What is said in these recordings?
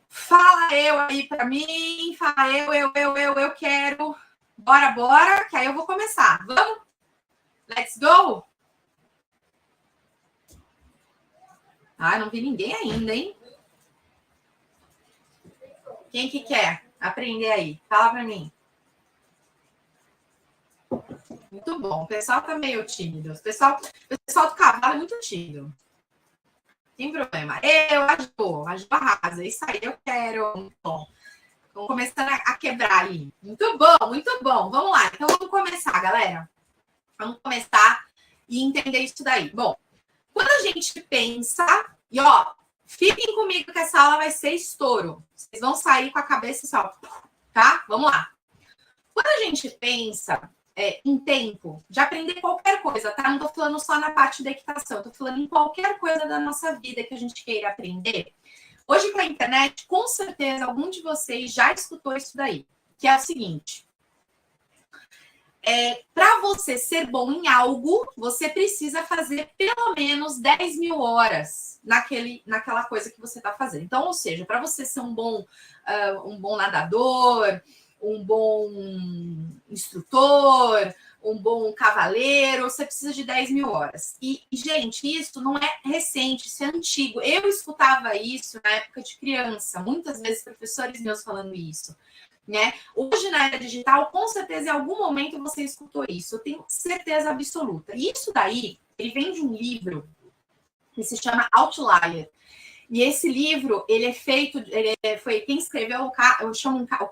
Fala eu aí para mim, fala eu quero. Bora, que aí eu vou começar. Vamos? Let's go? Ah, não vi ninguém ainda, hein? Quem que quer aprender aí? Fala para mim. Muito bom. O pessoal tá meio tímido. O pessoal do cavalo é muito tímido. Tem problema. Eu ajudo, arrasa. Isso aí eu quero. Muito bom. Vamos começando a quebrar aí. Muito bom, muito bom. Vamos lá. Então vamos começar, galera. Vamos começar e entender isso daí. Bom, quando a gente pensa, e ó, fiquem comigo que essa aula vai ser estouro. Vocês vão sair com a cabeça só, tá? Vamos lá. Quando a gente pensa em tempo de aprender qualquer coisa, tá? Não tô falando só na parte da equitação, tô falando em qualquer coisa da nossa vida que a gente queira aprender. Hoje, com a internet, com certeza, algum de vocês já escutou isso daí, que é o seguinte. Para você ser bom em algo, você precisa fazer pelo menos 10 mil horas naquela coisa que você está fazendo. Então, ou seja, para você ser um bom nadador, um bom instrutor, um bom cavaleiro, você precisa de 10 mil horas. E, gente, isso não é recente, isso é antigo. Eu escutava isso na época de criança, muitas vezes professores meus falando isso. Né? Hoje, na era digital, com certeza, em algum momento você escutou isso. Eu tenho certeza absoluta. E isso daí, ele vem de um livro que se chama Outlier. E esse livro, ele é feito... foi quem escreveu, o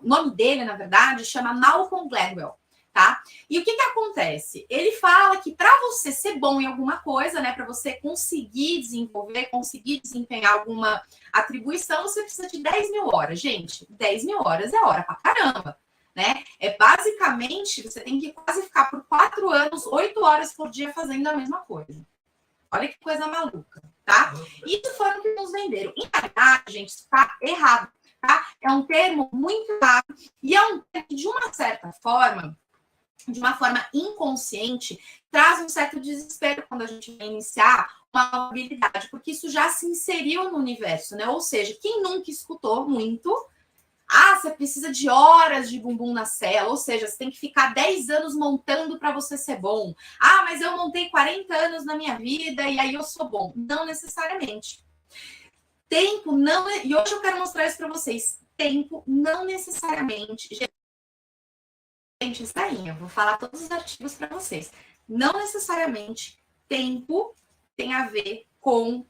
nome dele, na verdade, chama Malcolm Gladwell. Tá? E o que acontece? Ele fala que para você ser bom em alguma coisa, né, para você conseguir desenvolver, conseguir desempenhar alguma atribuição, você precisa de 10 mil horas. Gente, 10 mil horas é hora pra caramba, né? Basicamente, você tem que quase ficar por 4 anos, 8 horas por dia fazendo a mesma coisa. Olha que coisa maluca, tá? Isso foi o que nos venderam. Em realidade, gente, isso tá errado, tá? É um termo muito errado e é um termo que, de uma certa forma, de uma forma inconsciente, traz um certo desespero quando a gente vai iniciar uma nova habilidade, porque isso já se inseriu no universo, né? Ou seja, quem nunca escutou muito, você precisa de horas de bumbum na cela, ou seja, você tem que ficar 10 anos montando para você ser bom. Mas eu montei 40 anos na minha vida e aí eu sou bom. Não necessariamente. Tempo não... E hoje eu quero mostrar isso para vocês. Tempo não necessariamente... Gente, isso daí, eu vou falar todos os artigos para vocês. Não necessariamente tempo tem a ver com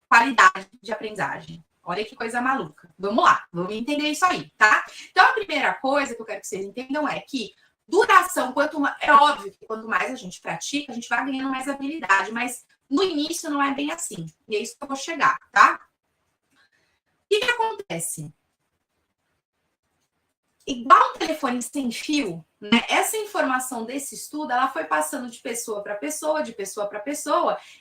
qualidade de aprendizagem. Olha que coisa maluca. Vamos lá, vamos entender isso aí, tá? Então, a primeira coisa que eu quero que vocês entendam é que duração, é óbvio que quanto mais a gente pratica, a gente vai ganhando mais habilidade, mas no início não é bem assim. E é isso que eu vou chegar, tá? O que acontece? Igual um telefone sem fio, né? Essa informação desse estudo, ela foi passando de pessoa para pessoa,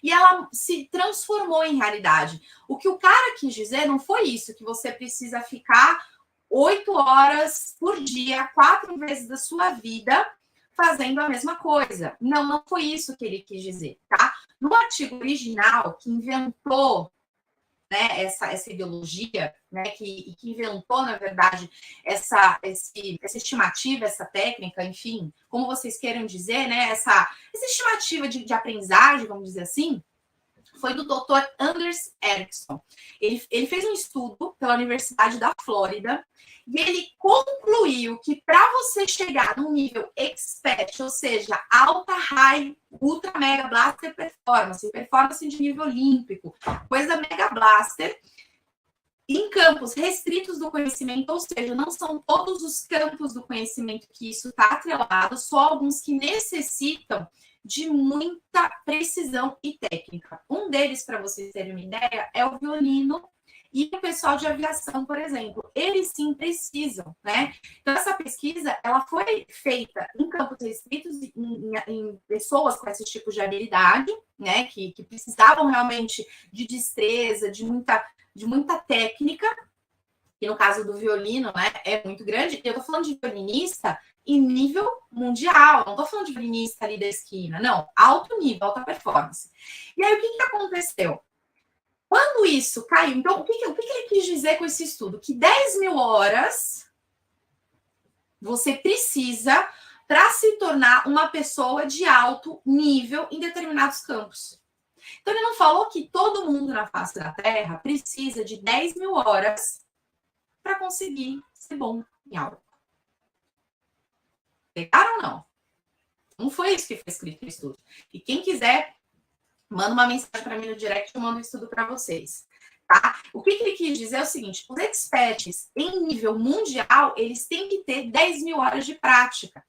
e ela se transformou em realidade. O que o cara quis dizer não foi isso, que você precisa ficar 8 horas por dia, 4 vezes da sua vida, fazendo a mesma coisa. Não foi isso que ele quis dizer, tá? No artigo original, que inventou, né, essa ideologia, né, que inventou, na verdade, essa estimativa, essa técnica, enfim, como vocês queiram dizer, né, essa estimativa de aprendizagem, vamos dizer assim, foi do Dr. Anders Ericsson. Ele fez um estudo pela Universidade da Flórida e ele concluiu que para você chegar num nível expert, ou seja, alta, high, ultra, mega blaster performance de nível olímpico, coisa mega blaster, em campos restritos do conhecimento, ou seja, não são todos os campos do conhecimento que isso está atrelado, só alguns que necessitam de muita precisão e técnica. Um deles, para vocês terem uma ideia, é o violino e o pessoal de aviação, por exemplo. Eles sim precisam, né? Então, essa pesquisa, ela foi feita em campos restritos, em pessoas com esses tipos de habilidade, né? Que precisavam realmente de destreza, de muita técnica, que no caso do violino, né, é muito grande. Eu tô falando de violinista em nível mundial, não tô falando de violinista ali da esquina, não, alto nível, alta performance. E aí, o que aconteceu? Quando isso caiu, então, o que ele quis dizer com esse estudo? Que 10 mil horas você precisa para se tornar uma pessoa de alto nível em determinados campos. Então, ele não falou que todo mundo na face da Terra precisa de 10 mil horas para conseguir ser bom em algo. Pegaram ou não? Não foi isso que foi escrito no estudo. E quem quiser, manda uma mensagem para mim no direct, eu mando o estudo para vocês. Tá? O que ele quis dizer é o seguinte: os experts em nível mundial, eles têm que ter 10 mil horas de prática.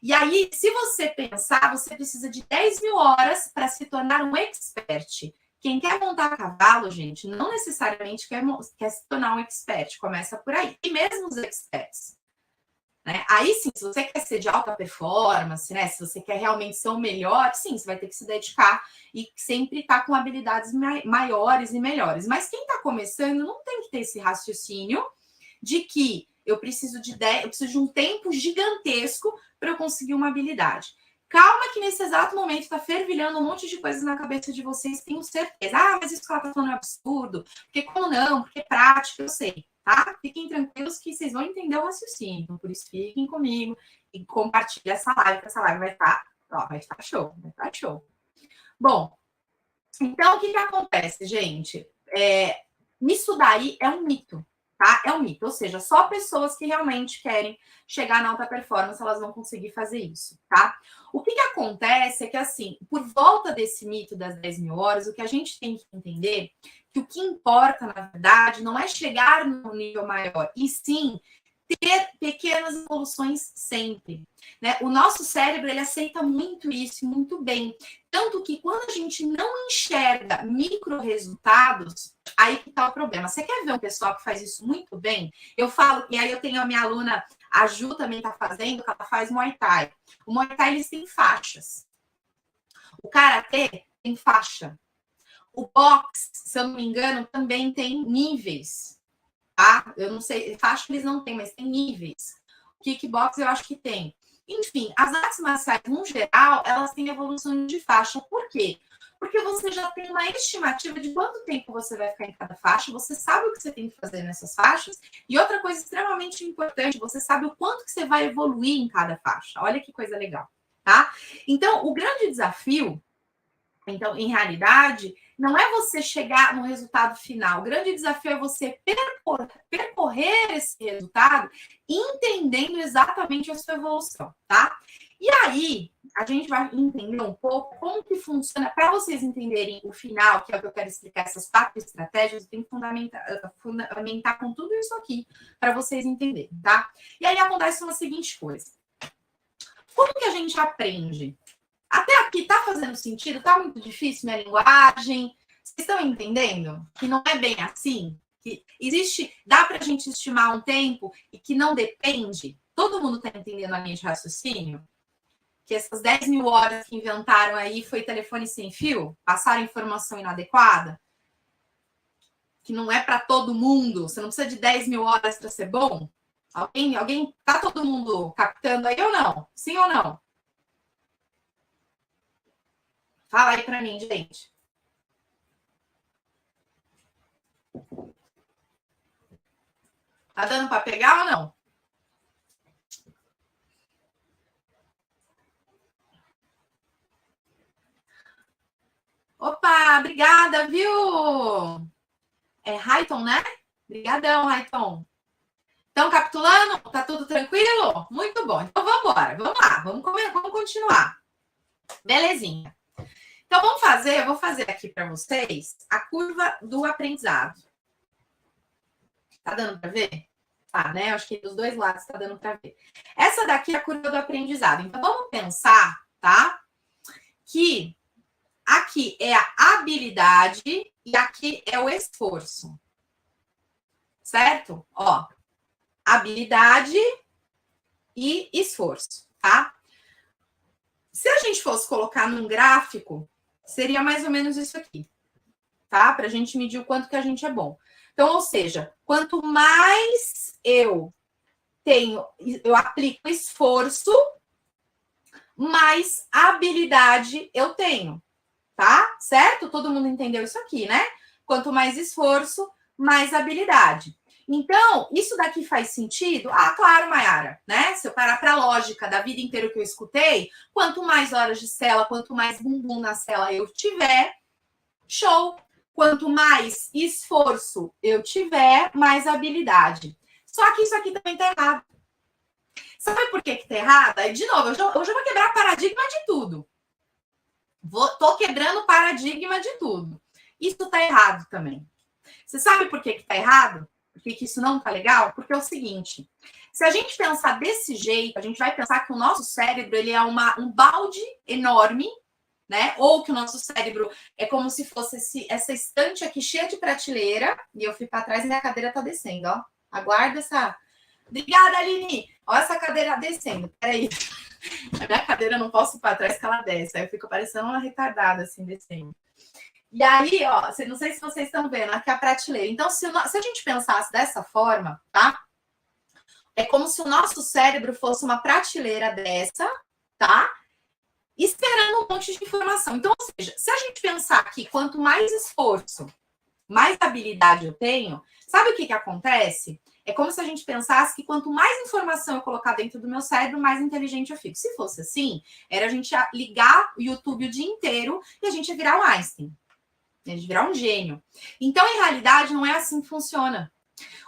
E aí, se você pensar, você precisa de 10 mil horas para se tornar um expert. Quem quer montar cavalo, gente, não necessariamente quer se tornar um expert. Começa por aí. E mesmo os experts. Né? Aí sim, se você quer ser de alta performance, né? Se você quer realmente ser o melhor, sim, você vai ter que se dedicar e sempre estar com habilidades maiores e melhores. Mas quem está começando não tem que ter esse raciocínio de que eu preciso de um tempo gigantesco para eu conseguir uma habilidade. Calma que nesse exato momento está fervilhando um monte de coisas na cabeça de vocês, tenho certeza. Ah, mas isso que ela está falando é absurdo. Porque como não? Porque é prática, eu sei. Tá? Fiquem tranquilos que vocês vão entender o raciocínio. Então, por isso, fiquem comigo e compartilhem essa live, que essa live vai estar show, vai estar show. Bom, então, o que acontece, gente? Isso daí é um mito, tá? É um mito, ou seja, só pessoas que realmente querem chegar na alta performance, elas vão conseguir fazer isso, tá? O que acontece é que, assim, por volta desse mito das 10 mil horas, o que a gente tem que entender que o que importa, na verdade, não é chegar no nível maior, e sim ter pequenas evoluções sempre. Né? O nosso cérebro, ele aceita muito isso, muito bem. Tanto que quando a gente não enxerga micro resultados, aí que está o problema. Você quer ver um pessoal que faz isso muito bem? Eu falo, e aí eu tenho a minha aluna, a Ju também está fazendo, que ela faz Muay Thai. O Muay Thai, eles têm faixas. O Karatê tem faixa. O boxe, se eu não me engano, também tem níveis. Tá? Eu não sei, faixa eles não têm, mas tem níveis. O kickbox eu acho que tem. Enfim, as artes marciais, no geral, elas têm evolução de faixa. Por quê? Porque você já tem uma estimativa de quanto tempo você vai ficar em cada faixa, você sabe o que você tem que fazer nessas faixas, e outra coisa extremamente importante, você sabe o quanto que você vai evoluir em cada faixa. Olha que coisa legal, tá? Então, o grande desafio, então, em realidade, não é você chegar no resultado final. O grande desafio é você percorrer esse resultado entendendo exatamente a sua evolução, tá? E aí, a gente vai entender um pouco como que funciona, para vocês entenderem o final, que é o que eu quero explicar, essas 4 estratégias, eu tenho que fundamentar com tudo isso aqui, para vocês entenderem, tá? E aí acontece uma seguinte coisa. Como que a gente aprende? Até aqui tá fazendo sentido? Tá muito difícil minha linguagem? Vocês estão entendendo? Que não é bem assim? Que existe, dá para a gente estimar um tempo e que não depende? Todo mundo está entendendo a linha de raciocínio? Que essas 10 mil horas que inventaram aí foi telefone sem fio? Passaram informação inadequada? Que não é para todo mundo? Você não precisa de 10 mil horas para ser bom? Alguém tá todo mundo captando aí ou não? Sim ou não? Fala aí para mim, gente. Tá dando para pegar ou não? Opa, obrigada, viu? É Raiton, né? Obrigadão, Raiton. Estão capitulando? Tá tudo tranquilo? Muito bom. Então vamos embora. Vamos lá. Vamos continuar. Belezinha. Então eu vou fazer aqui para vocês a curva do aprendizado. Tá dando para ver? Tá, né? Acho que dos dois lados tá dando para ver. Essa daqui é a curva do aprendizado. Então vamos pensar, tá? Que aqui é a habilidade e aqui é o esforço. Certo? Ó, habilidade e esforço, tá? Se a gente fosse colocar num gráfico, seria mais ou menos isso aqui, tá? Para a gente medir o quanto que a gente é bom. Então, ou seja, quanto mais eu aplico esforço, mais habilidade eu tenho, tá? Certo? Todo mundo entendeu isso aqui, né? Quanto mais esforço, mais habilidade. Então, isso daqui faz sentido? Ah, claro, Mayara, né? Se eu parar para a lógica da vida inteira que eu escutei, quanto mais horas de cela, quanto mais bumbum na cela eu tiver, show. Quanto mais esforço eu tiver, mais habilidade. Só que isso aqui também tá errado. Sabe por que tá errado? Aí, de novo, hoje eu vou quebrar paradigma de tudo. Tô quebrando paradigma de tudo. Isso tá errado também. Você sabe por que tá errado? Por que isso não tá legal? Porque é o seguinte, se a gente pensar desse jeito, a gente vai pensar que o nosso cérebro ele é um balde enorme, né? Ou que o nosso cérebro é como se fosse essa estante aqui cheia de prateleira, e eu fui para trás e minha cadeira tá descendo, ó. Aguarda essa... Obrigada, Aline! Olha essa cadeira descendo, peraí. A minha cadeira não posso ir para trás que ela desce, aí eu fico parecendo uma retardada, assim, descendo. E aí, ó, não sei se vocês estão vendo, aqui a prateleira. Então, se a gente pensasse dessa forma, tá? É como se o nosso cérebro fosse uma prateleira dessa, tá? Esperando um monte de informação. Então, ou seja, se a gente pensar que quanto mais esforço, mais habilidade eu tenho, sabe o que acontece? É como se a gente pensasse que quanto mais informação eu colocar dentro do meu cérebro, mais inteligente eu fico. Se fosse assim, era a gente ligar o YouTube o dia inteiro e a gente ia virar um Einstein. A gente virar um gênio. Então, em realidade, não é assim que funciona.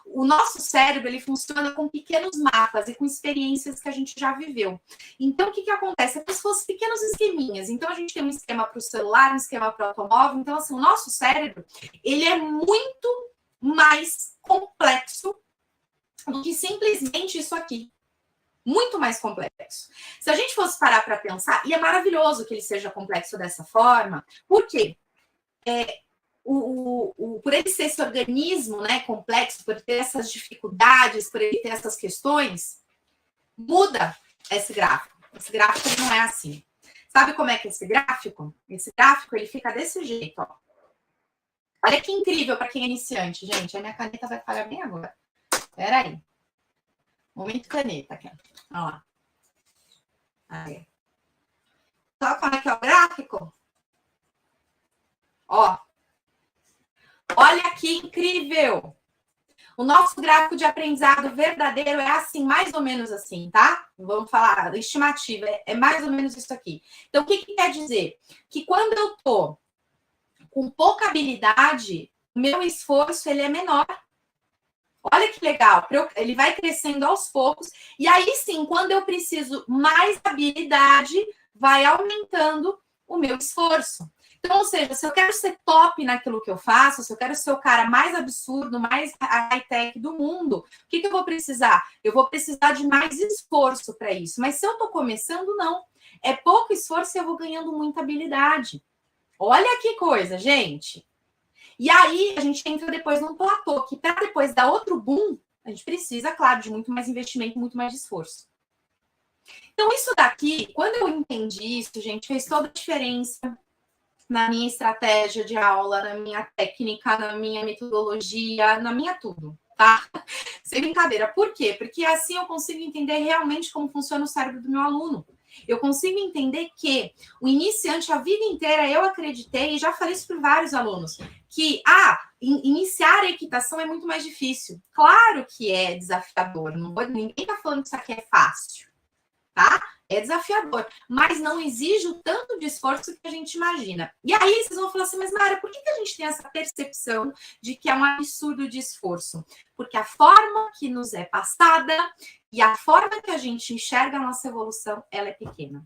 O nosso cérebro, ele funciona com pequenos mapas e com experiências que a gente já viveu. Então, o que acontece? É como se fossem pequenos esqueminhas. Então, a gente tem um esquema para o celular, um esquema para o automóvel. Então, assim, o nosso cérebro, ele é muito mais complexo do que simplesmente isso aqui. Muito mais complexo. Se a gente fosse parar para pensar, e é maravilhoso que ele seja complexo dessa forma, por quê? Por ele ser esse organismo, né, complexo, por ter essas dificuldades, por ele ter essas questões, muda esse gráfico. Esse gráfico não é assim. Sabe como é que é esse gráfico? Esse gráfico ele fica desse jeito, ó. Olha que incrível para quem é iniciante, gente. A minha caneta vai falhar bem agora. Espera aí. Momento caneta aqui. Olha lá. Aí. Sabe como é que é o gráfico? Ó. Olha que incrível! O nosso gráfico de aprendizado verdadeiro é assim, mais ou menos assim, tá? Vamos falar, estimativa, é mais ou menos isso aqui. Então, o que quer dizer? Que quando eu tô com pouca habilidade, o meu esforço, ele é menor. Olha que legal, ele vai crescendo aos poucos, e aí sim, quando eu preciso mais habilidade, vai aumentando o meu esforço. Então, ou seja, se eu quero ser top naquilo que eu faço, se eu quero ser o cara mais absurdo, mais high-tech do mundo, o que eu vou precisar? Eu vou precisar de mais esforço para isso. Mas se eu estou começando, não. É pouco esforço e eu vou ganhando muita habilidade. Olha que coisa, gente. E aí, a gente entra depois num platô, que para depois dar outro boom, a gente precisa, claro, de muito mais investimento, muito mais esforço. Então, isso daqui, quando eu entendi isso, gente, fez toda a diferença na minha estratégia de aula, na minha técnica, na minha metodologia, na minha tudo, tá? Sem brincadeira. Por quê? Porque assim eu consigo entender realmente como funciona o cérebro do meu aluno. Eu consigo entender que o iniciante, a vida inteira, eu acreditei, e já falei isso para vários alunos, que, iniciar a equitação é muito mais difícil. Claro que é desafiador, ninguém está falando que isso aqui é fácil, tá? É desafiador, mas não exige o tanto de esforço que a gente imagina. E aí vocês vão falar assim, mas Mara, por que a gente tem essa percepção de que é um absurdo de esforço? Porque a forma que nos é passada e a forma que a gente enxerga a nossa evolução, ela é pequena.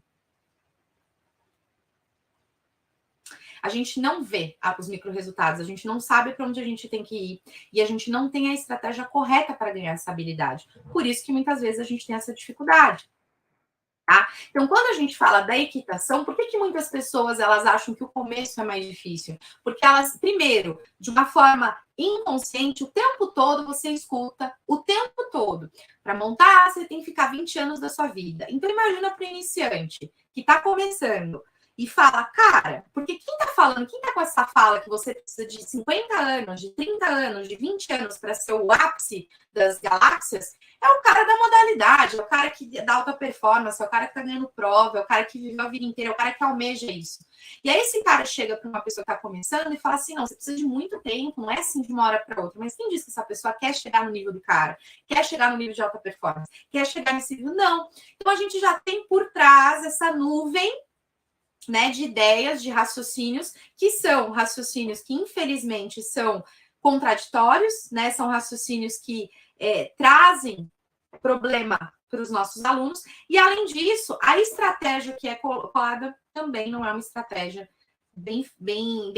A gente não vê os micro-resultados, a gente não sabe para onde a gente tem que ir e a gente não tem a estratégia correta para ganhar essa habilidade. Por isso que muitas vezes a gente tem essa dificuldade. Tá? Então, quando a gente fala da equitação, por que muitas pessoas elas acham que o começo é mais difícil? Porque elas, primeiro, de uma forma inconsciente, o tempo todo você escuta, o tempo todo. Para montar, você tem que ficar 20 anos da sua vida. Então, imagina para o iniciante que está começando. e fala, cara, porque quem tá falando, quem tá com essa fala que você precisa de 50 anos, de 30 anos, de 20 anos para ser o ápice das galáxias, é o cara da modalidade, é o cara que dá alta performance, é o cara que tá ganhando prova, é o cara que viveu a vida inteira, é o cara que almeja isso. E aí esse cara chega para uma pessoa que tá começando e fala assim, não, você precisa de muito tempo, não é assim de uma hora para outra, mas quem diz que essa pessoa quer chegar no nível do cara, quer chegar no nível de alta performance, quer chegar nesse nível? Não. Então a gente já tem por trás essa nuvem, né, de ideias, de raciocínios, que são raciocínios que, infelizmente, são contraditórios, né, são raciocínios que trazem problema para os nossos alunos, e, além disso, a estratégia que é colocada também não é uma estratégia bem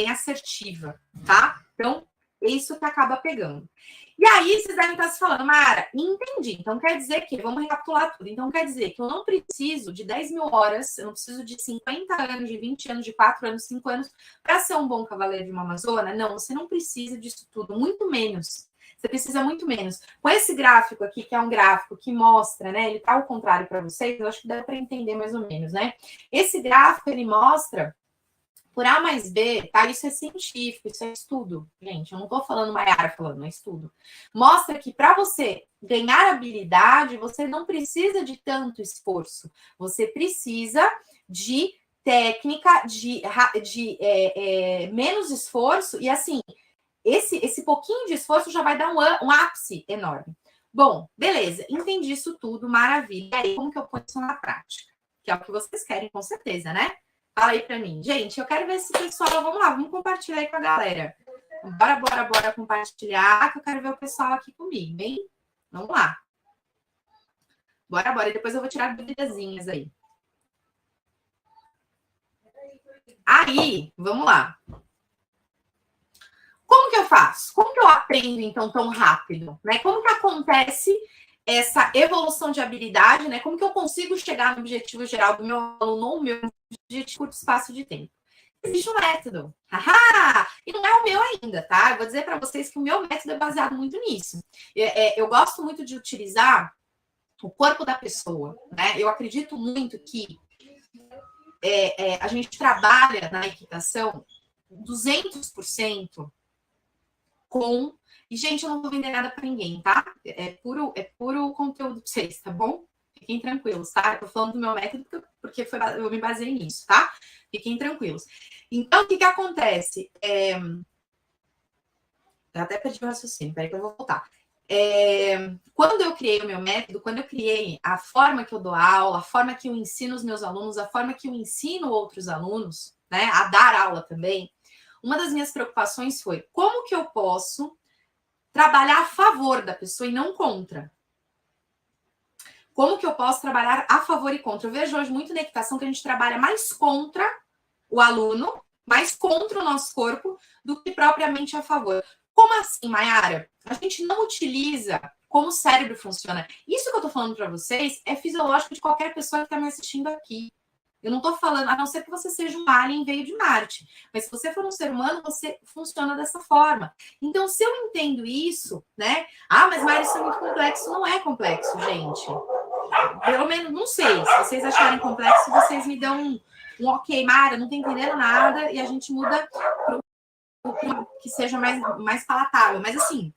assertiva, tá? Então, isso que acaba pegando. E aí, vocês devem estar se falando, Mara, entendi. Então, quer dizer que, vamos recapitular tudo. Então, quer dizer que eu não preciso de 10 mil horas, eu não preciso de 50 anos, de 20 anos, de 4 anos, 5 anos, para ser um bom cavaleiro de uma Amazônia? Não, você não precisa disso tudo, muito menos. Você precisa muito menos. Com esse gráfico aqui, que é um gráfico que mostra, né? Ele está ao contrário para vocês, eu acho que dá para entender mais ou menos, né? Esse gráfico, ele mostra por A mais B, tá? Isso é científico, isso é estudo, gente. Eu não tô falando Maiara falando, é estudo. Mostra que para você ganhar habilidade, você não precisa de tanto esforço. Você precisa de técnica, de menos esforço. E assim, esse pouquinho de esforço já vai dar um ápice enorme. Bom, beleza. Entendi isso tudo, maravilha. E aí, como que eu ponho isso na prática? Que é o que vocês querem, com certeza, né? Fala aí para mim. Gente, eu quero ver esse pessoal. Vamos lá, vamos compartilhar aí com a galera. Bora compartilhar, que eu quero ver o pessoal aqui comigo, hein? Vamos lá. Bora. E depois eu vou tirar duvidazinhas aí. Aí, vamos lá. Como que eu faço? Como que eu aprendo, então, tão rápido? Né? Como que acontece essa evolução de habilidade, né? Como que eu consigo chegar no objetivo geral do meu aluno ou meu objetivo de curto espaço de tempo? Existe um método. E não é o meu ainda, tá? Eu vou dizer para vocês que o meu método é baseado muito nisso. Eu gosto muito de utilizar o corpo da pessoa, né? Eu acredito muito que a gente trabalha na equitação 200% com... E, gente, eu não vou vender nada para ninguém, tá? É puro conteúdo para vocês, tá bom? Fiquem tranquilos, tá? Eu tô falando do meu método porque eu me baseei nisso, tá? Fiquem tranquilos. Então, o que acontece? Eu até perdi o raciocínio, peraí que eu vou voltar. Quando eu criei o meu método, quando eu criei a forma que eu dou aula, a forma que eu ensino os meus alunos, a forma que eu ensino outros alunos, né, a dar aula também, uma das minhas preocupações foi como que eu posso trabalhar a favor da pessoa e não contra. Como que eu posso trabalhar a favor e contra? Eu vejo hoje muito na equitação que a gente trabalha mais contra o aluno, mais contra o nosso corpo, do que propriamente a favor. Como assim, Maiara? A gente não utiliza como o cérebro funciona. Isso que eu tô falando para vocês é fisiológico de qualquer pessoa que está me assistindo aqui. Eu não tô falando, a não ser que você seja um alien veio de Marte. Mas se você for um ser humano, você funciona dessa forma. Então, se eu entendo isso, né? Mas Mara, isso é muito complexo. Não é complexo, gente. Pelo menos, não sei. Se vocês acharem complexo, vocês me dão um ok, Mara, não tô entendendo nada, e a gente muda para que seja mais palatável. Mas assim,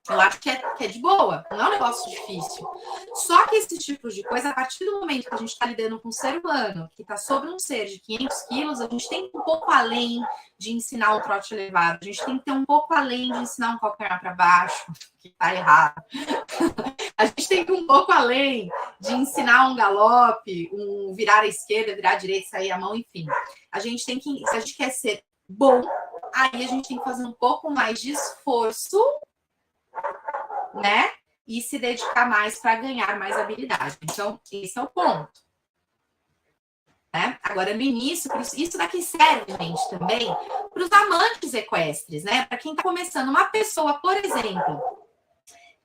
eu acho que é de boa, não é um negócio difícil. Só que esse tipo de coisa, a partir do momento que a gente está lidando com um ser humano que está sobre um ser de 500 quilos, a gente tem que ir um pouco além de ensinar um trote elevado, a gente tem que ter um pouco além de ensinar um calcanhar para baixo, que está errado. A gente tem que ir um pouco além de ensinar um galope, um virar à esquerda, virar à direita, sair a mão, enfim. A gente tem que, se a gente quer ser bom, aí a gente tem que fazer um pouco mais de esforço, né? E se dedicar mais para ganhar mais habilidade. Então, esse é o ponto. Né? Agora, no início, isso daqui serve, gente, também para os amantes equestres, né? Para quem está começando. Uma pessoa, por exemplo,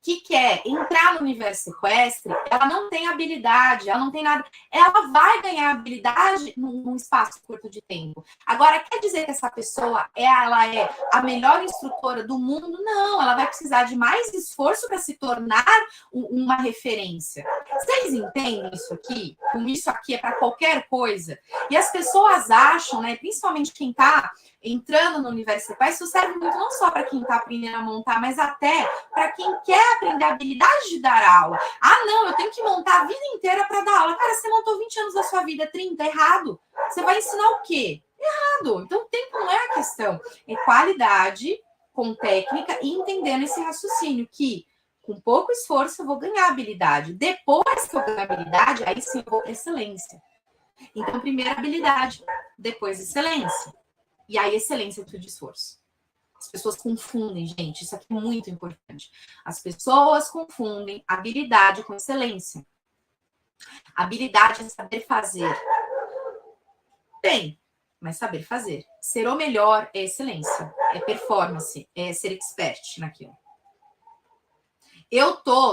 que quer entrar no universo equestre, ela não tem habilidade, ela não tem nada. Ela vai ganhar habilidade num espaço curto de tempo. Agora, quer dizer que essa pessoa ela é a melhor instrutora do mundo? Não, ela vai precisar de mais esforço para se tornar uma referência. Vocês entendem isso aqui? Como isso aqui é para qualquer coisa? E as pessoas acham, né, principalmente quem está entrando no universo sequestro, isso serve muito não só para quem está aprendendo a montar, mas até para quem quer aprender a habilidade de dar aula. Ah, não, eu tenho que montar a vida inteira para dar aula. Cara, você montou 20 anos da sua vida, 30, errado. Você vai ensinar o quê? Errado. Então, o tempo não é a questão. É qualidade com técnica e entendendo esse raciocínio que com pouco esforço eu vou ganhar habilidade. Depois que eu ganhar habilidade, aí sim eu vou para excelência. Então, primeiro habilidade, depois excelência. E aí excelência é tudo de esforço. As pessoas confundem, gente, isso aqui é muito importante. As pessoas confundem habilidade com excelência. Habilidade é saber fazer. Bem, mas saber fazer. Ser o melhor é excelência, é performance, é ser expert naquilo.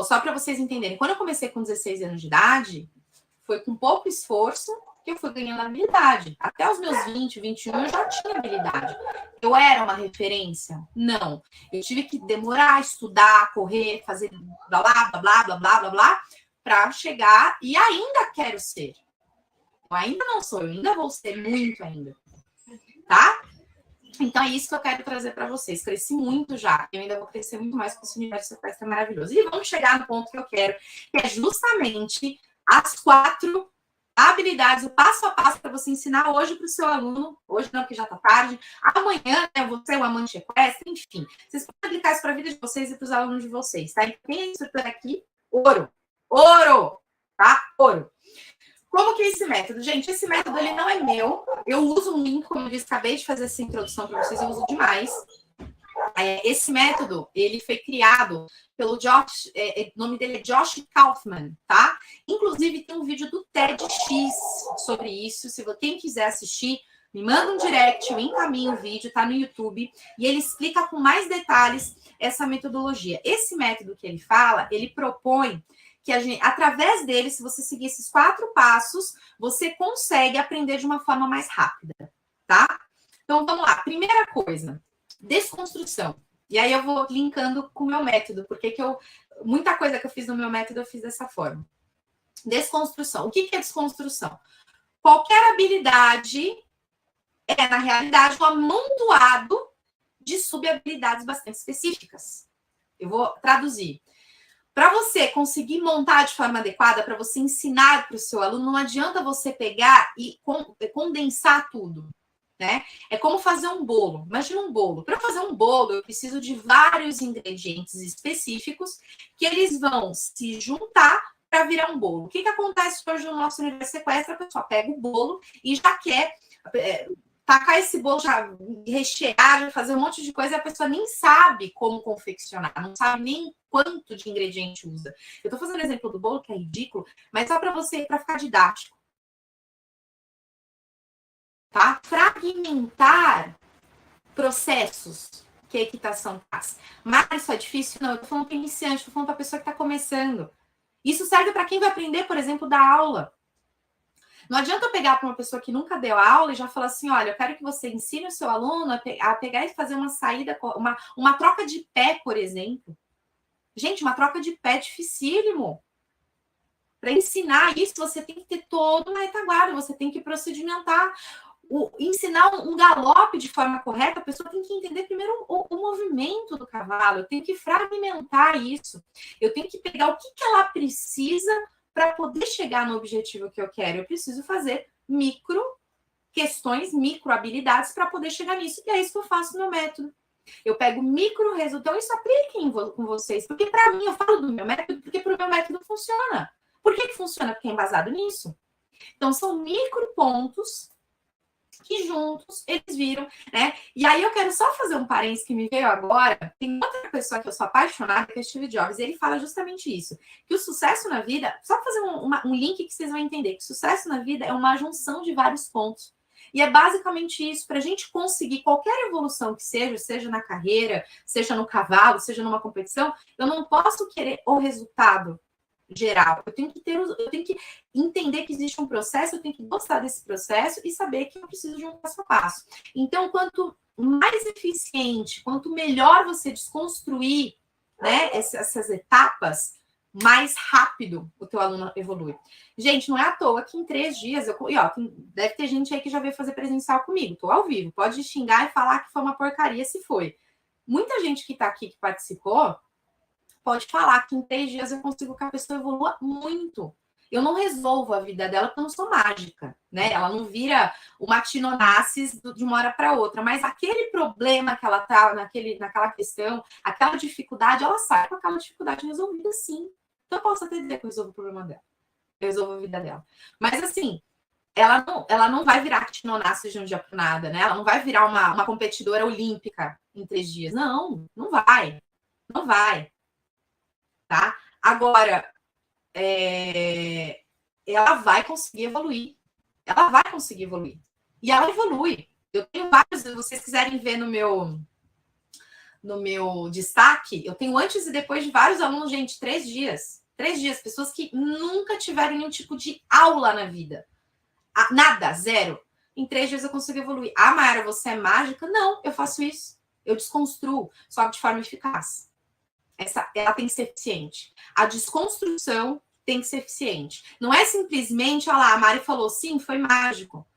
Só para vocês entenderem, quando eu comecei com 16 anos de idade, foi com pouco esforço que eu fui ganhando habilidade. Até os meus 20, 21, eu já tinha habilidade. Eu era uma referência? Não. Eu tive que demorar, estudar, correr, fazer blá, blá, blá, blá, blá, blá, blá, blá, para chegar e ainda quero ser. Eu ainda não sou, eu ainda vou ser muito ainda. Tá? Então é isso que eu quero trazer para vocês. Cresci muito já. Eu ainda vou crescer muito mais com esse universo sequestro maravilhoso. E vamos chegar no ponto que eu quero, que é justamente as 4 habilidades, o passo a passo para você ensinar hoje para o seu aluno. Hoje não, porque já está tarde. Amanhã, né, você é o amante sequestro, enfim. Vocês podem aplicar isso para a vida de vocês e para os alunos de vocês, tá? Então, quem é instrutor aqui? Ouro. Ouro! Tá? Ouro. Como que é esse método? Gente, esse método ele não é meu. Eu uso muito, como eu disse, acabei de fazer essa introdução para vocês, eu uso demais. Esse método, ele foi criado pelo Josh, o nome dele é Josh Kaufman, tá? Inclusive, tem um vídeo do TEDx sobre isso. Se quem quiser assistir, me manda um direct, eu encaminho o vídeo, tá no YouTube. E ele explica com mais detalhes essa metodologia. Esse método que ele fala, ele propõe que através dele, se você seguir esses 4 passos, você consegue aprender de uma forma mais rápida, tá? Então, vamos lá. Primeira coisa, desconstrução. E aí eu vou linkando com o meu método, porque muita coisa que eu fiz no meu método, eu fiz dessa forma. Desconstrução. O que é desconstrução? Qualquer habilidade é, na realidade, um amontoado de subhabilidades bastante específicas. Eu vou traduzir. Para você conseguir montar de forma adequada, para você ensinar para o seu aluno, não adianta você pegar e condensar tudo, né? É como fazer um bolo. Imagina um bolo. Para fazer um bolo, eu preciso de vários ingredientes específicos que eles vão se juntar para virar um bolo. O que acontece hoje no nosso universo sequestro? A pessoa pega o bolo e já quer tacar esse bolo, já rechear, já fazer um monte de coisa, e a pessoa nem sabe como confeccionar, não sabe nem quanto de ingrediente usa. Eu tô fazendo exemplo do bolo, que é ridículo, mas só para ficar didático. Tá? Fragmentar processos que a equitação faz. Mas isso é difícil? Não, eu tô falando para iniciante, tô falando para pessoa que está começando. Isso serve para quem vai aprender, por exemplo, da aula. Não adianta eu pegar para uma pessoa que nunca deu aula e já falar assim, olha, eu quero que você ensine o seu aluno a pegar e fazer uma saída, uma troca de pé, por exemplo. Gente, uma troca de pé é dificílimo. Para ensinar isso, você tem que ter toda uma retaguarda, você tem que procedimentar. Ensinar um galope de forma correta, a pessoa tem que entender primeiro o movimento do cavalo, eu tenho que fragmentar isso, eu tenho que pegar o que ela precisa para poder chegar no objetivo que eu quero. Eu preciso fazer micro questões, micro habilidades para poder chegar nisso. E é isso que eu faço no meu método. Eu pego micro resultados. Então, isso apliquem com vocês. Porque, para mim, eu falo do meu método, porque para o meu método funciona. Por que funciona? Porque é embasado nisso. Então, são micro pontos que juntos eles viram, né? E aí eu quero só fazer um parênteses que me veio agora. Tem outra pessoa que eu sou apaixonada, que é Steve Jobs, e ele fala justamente isso, que o sucesso na vida, só para fazer um link que vocês vão entender, que o sucesso na vida é uma junção de vários pontos. E é basicamente isso, para a gente conseguir qualquer evolução que seja na carreira, seja no cavalo, seja numa competição, eu não posso querer o resultado geral. Eu tenho que entender que existe um processo, eu tenho que gostar desse processo e saber que eu preciso de um passo a passo. Então, quanto mais eficiente, quanto melhor você desconstruir, né, essas etapas, mais rápido o teu aluno evolui. Gente, não é à toa que em 3 dias, deve ter gente aí que já veio fazer presencial comigo, tô ao vivo, pode xingar e falar que foi uma porcaria se foi. Muita gente que tá aqui, que participou, pode falar que em 3 dias eu consigo que a pessoa evolua muito. Eu não resolvo a vida dela porque eu não sou mágica, né? Ela não vira uma Tinonassis de uma hora para outra, mas aquele problema que ela tá, naquela questão, aquela dificuldade, ela sai com aquela dificuldade resolvida, sim. Então eu posso até dizer que eu resolvo o problema dela, eu resolvo a vida dela. Mas assim, ela não vai virar Tinonassis de um dia para nada, né? Ela não vai virar uma competidora olímpica em 3 dias. Não, não vai. Não vai. Tá? Agora, ela vai conseguir evoluir. Ela vai conseguir evoluir. E ela evolui. Eu tenho vários, se vocês quiserem ver no meu destaque, eu tenho antes e depois de vários alunos, gente, 3 dias. 3 dias, pessoas que nunca tiveram nenhum tipo de aula na vida. Nada, zero. Em 3 dias eu consigo evoluir. Ah, Mayara, você é mágica? Não, eu faço isso. Eu desconstruo, só que de forma eficaz. Ela tem que ser eficiente. A desconstrução tem que ser eficiente. Não é simplesmente, olha lá, a Mari falou, sim, foi mágico.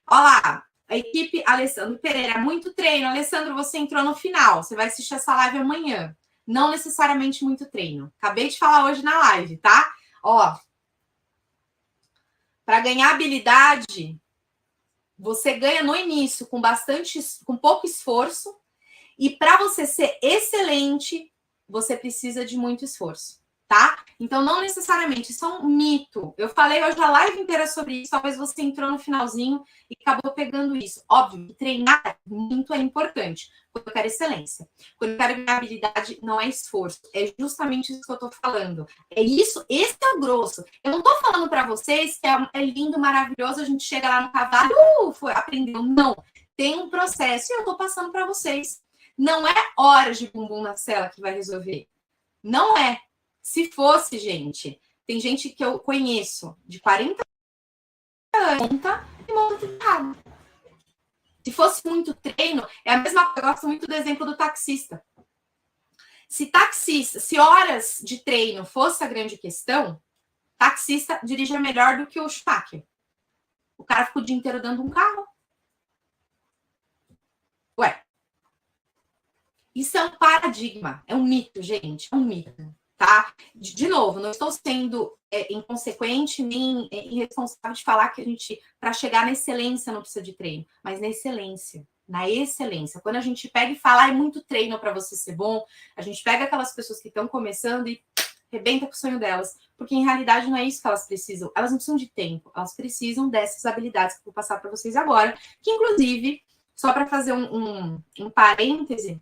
Olha lá, a equipe Alessandro Pereira, muito treino. Alessandro, você entrou no final, você vai assistir essa live amanhã. Não necessariamente muito treino. Acabei de falar hoje na live, tá? Ó, para ganhar habilidade, você ganha no início com pouco esforço, e para você ser excelente, você precisa de muito esforço, tá? Então, não necessariamente, isso é um mito. Eu falei hoje a live inteira sobre isso, talvez você entrou no finalzinho e acabou pegando isso. Óbvio que treinar muito é importante, quando eu quero excelência. Quando eu quero ganhar habilidade, não é esforço. É justamente isso que eu tô falando. É isso, esse é o grosso. Eu não tô falando para vocês que é lindo, maravilhoso, a gente chega lá no cavalo, aprendeu. Não. Tem um processo e eu tô passando para vocês. Não é horas de bumbum na cela que vai resolver. Não é. Se fosse, gente, tem gente que eu conheço de 40 anos e monta tudo errado. Se fosse muito treino, é a mesma coisa. Eu gosto muito do exemplo do taxista. Se horas de treino fosse a grande questão, taxista dirige melhor do que o Schumacher. O cara fica o dia inteiro dando um carro. Ué. Isso é um paradigma, é um mito, gente, é um mito, tá? De novo, não estou sendo inconsequente nem irresponsável de falar que a gente, para chegar na excelência, não precisa de treino, mas na excelência. Na excelência. Quando a gente pega e fala, é muito treino para você ser bom, a gente pega aquelas pessoas que estão começando e rebenta com o sonho delas, porque em realidade não é isso que elas precisam. Elas não precisam de tempo, elas precisam dessas habilidades que eu vou passar para vocês agora, que inclusive, só para fazer um parêntese,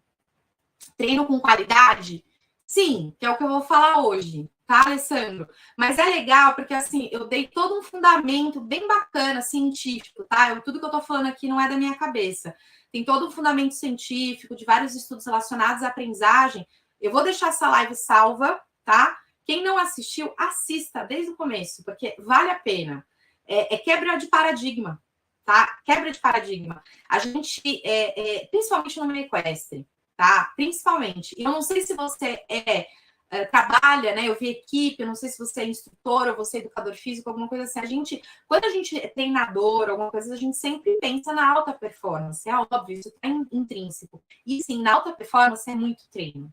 treino com qualidade? Sim, que é o que eu vou falar hoje, tá, Alessandro? Mas é legal porque, assim, eu dei todo um fundamento bem bacana, científico, tá? Tudo que eu tô falando aqui não é da minha cabeça. Tem todo um fundamento científico, de vários estudos relacionados à aprendizagem. Eu vou deixar essa live salva, tá? Quem não assistiu, assista desde o começo, porque vale a pena. É quebra de paradigma, tá? Quebra de paradigma. A gente, principalmente no meio equestre, tá? Principalmente. Eu não sei se você trabalha, né? Eu vi equipe, eu não sei se você é instrutor ou você é educador físico, alguma coisa assim. Quando a gente é treinador, alguma coisa, a gente sempre pensa na alta performance. É óbvio, isso está intrínseco. E sim, na alta performance é muito treino.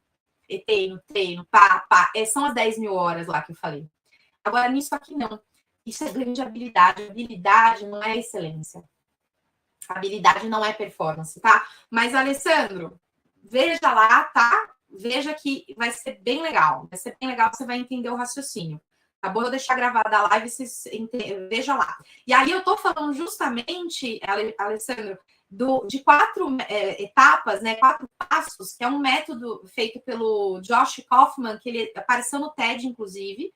É treino, pá. São as 10 mil horas lá que eu falei. Agora, nisso aqui não. Isso é grande habilidade. Habilidade não é excelência. Habilidade não é performance, tá? Mas, Alessandro, veja lá, tá? Veja que vai ser bem legal. Vai ser bem legal, você vai entender o raciocínio. Tá bom? Eu deixar gravada a live, vocês veja lá. E aí eu tô falando justamente, Alessandro, de 4 etapas, né? 4 passos, que é um método feito pelo Josh Kaufman, que ele apareceu no TED, inclusive.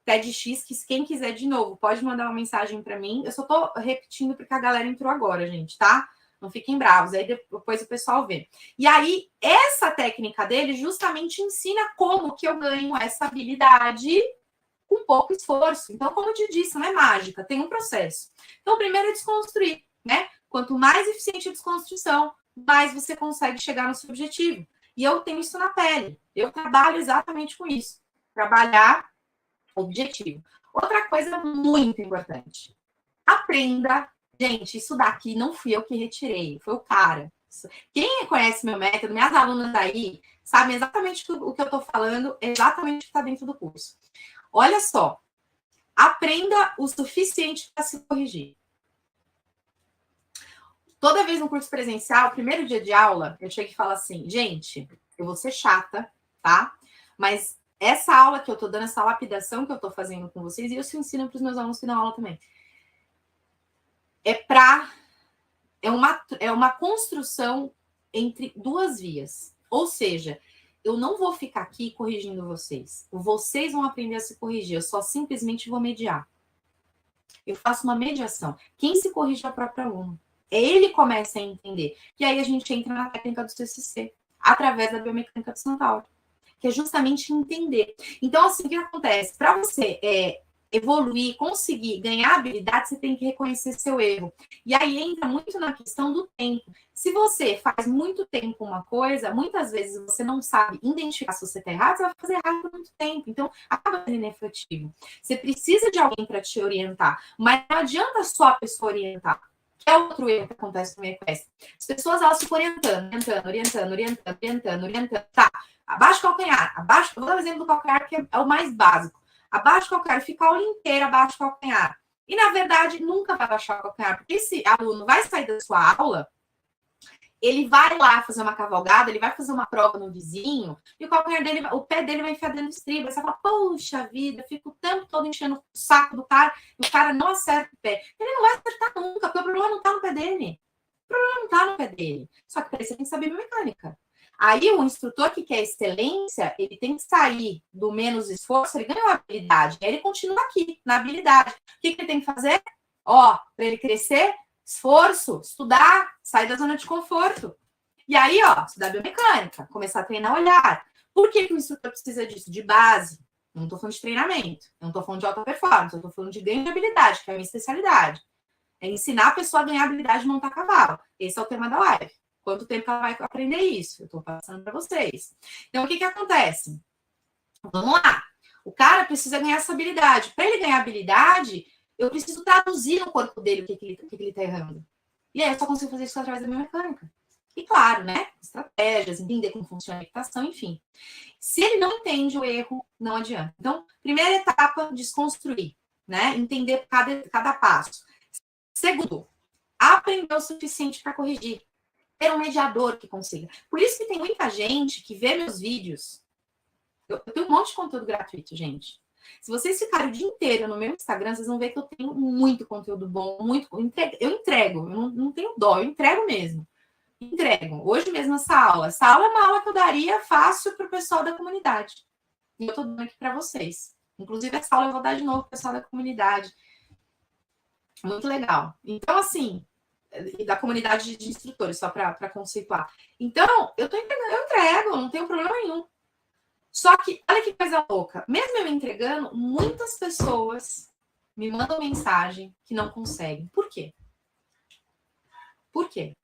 TEDx, que quem quiser de novo, pode mandar uma mensagem para mim. Eu só tô repetindo porque a galera entrou agora, gente, tá? Não fiquem bravos, aí depois o pessoal vê. E aí, essa técnica dele justamente ensina como que eu ganho essa habilidade com pouco esforço. Então, como eu te disse, não é mágica, tem um processo. Então, primeiro é desconstruir, né? Quanto mais eficiente a desconstrução, mais você consegue chegar no seu objetivo. E eu tenho isso na pele. Eu trabalho exatamente com isso. trabalhar objetivo. Outra coisa muito importante. Aprenda. Gente, isso daqui não fui eu que retirei, foi o cara. Quem conhece meu método, minhas alunas aí, sabem exatamente o que eu estou falando, exatamente o que está dentro do curso. Olha só, aprenda o suficiente para se corrigir. Toda vez no curso presencial, primeiro dia de aula, eu chego e falo assim, gente, eu vou ser chata, tá? Mas essa aula que eu estou dando, essa lapidação que eu estou fazendo com vocês, e eu ensino para os meus alunos que dão aula também, é uma construção entre duas vias. Ou seja, eu não vou ficar aqui corrigindo vocês. Vocês vão aprender a se corrigir. Eu só simplesmente vou mediar. Eu faço uma mediação. Quem se corrige é o próprio aluno. Ele começa a entender. E aí a gente entra na técnica do CCC, através da biomecânica do Centauro, que é justamente entender. Então, assim, o que acontece? Para você evoluir, conseguir ganhar habilidade, você tem que reconhecer seu erro. E aí entra muito na questão do tempo. Se você faz muito tempo uma coisa, muitas vezes você não sabe identificar se você está errado, você vai fazer errado por muito tempo. Então, acaba sendo inefetivo. Você precisa de alguém para te orientar, mas não adianta só a pessoa orientar. Que é outro erro que acontece no EQS. As pessoas, elas ficam orientando. Tá, abaixo do calcanhar, abaixo, vou dar um exemplo do calcanhar, que é o mais básico. Abaixo do calcanhar, fica a aula inteira abaixo do calcanhar. E, na verdade, nunca vai abaixar o calcanhar, porque esse aluno vai sair da sua aula, ele vai lá fazer uma cavalgada, ele vai fazer uma prova no vizinho, e o calcanhar dele, o pé dele vai enfiar dentro do estribo. Aí você fala, poxa vida, eu fico o tempo todo enchendo o saco do cara, e o cara não acerta o pé. Ele não vai acertar nunca, porque o problema não está no pé dele. O problema não está no pé dele. Só que para isso você tem que saber biomecânica. Aí o instrutor que quer excelência, ele tem que sair do menos esforço, ele ganhou a habilidade, aí ele continua aqui, na habilidade. O que ele tem que fazer? Ó, para ele crescer, esforço, estudar, sair da zona de conforto. E aí, ó, estudar biomecânica, começar a treinar olhar. Por que o instrutor precisa disso? De base. Eu não estou falando de treinamento, eu não estou falando de alta performance, eu estou falando de ganho de habilidade, que é a minha especialidade. É ensinar a pessoa a ganhar habilidade de montar cavalo. Esse é o tema da live. Quanto tempo ela vai aprender isso? Eu estou passando para vocês. Então, o que acontece? Vamos lá. O cara precisa ganhar essa habilidade. Para ele ganhar habilidade, eu preciso traduzir no corpo dele o que ele está errando. E aí eu só consigo fazer isso através da biomecânica. E claro, né? Estratégias, entender como funciona a equitação, enfim. Se ele não entende o erro, não adianta. Então, primeira etapa, desconstruir, né? Entender cada passo. Segundo, aprender o suficiente para corrigir. Ter um mediador que consiga. Por isso que tem muita gente que vê meus vídeos. Eu tenho um monte de conteúdo gratuito, gente. Se vocês ficarem o dia inteiro no meu Instagram, vocês vão ver que eu tenho muito conteúdo bom, eu entrego, eu não tenho dó, eu entrego mesmo. Entrego. Hoje mesmo essa aula é uma aula que eu daria fácil para o pessoal da comunidade. E eu estou dando aqui para vocês. Inclusive, essa aula eu vou dar de novo para o pessoal da comunidade. Muito legal. Então, assim, e da comunidade de instrutores, só para conceituar. Então, eu entrego, não tenho problema nenhum. Só que, olha que coisa louca. Mesmo eu entregando, muitas pessoas me mandam mensagem que não conseguem. Por quê? Por quê?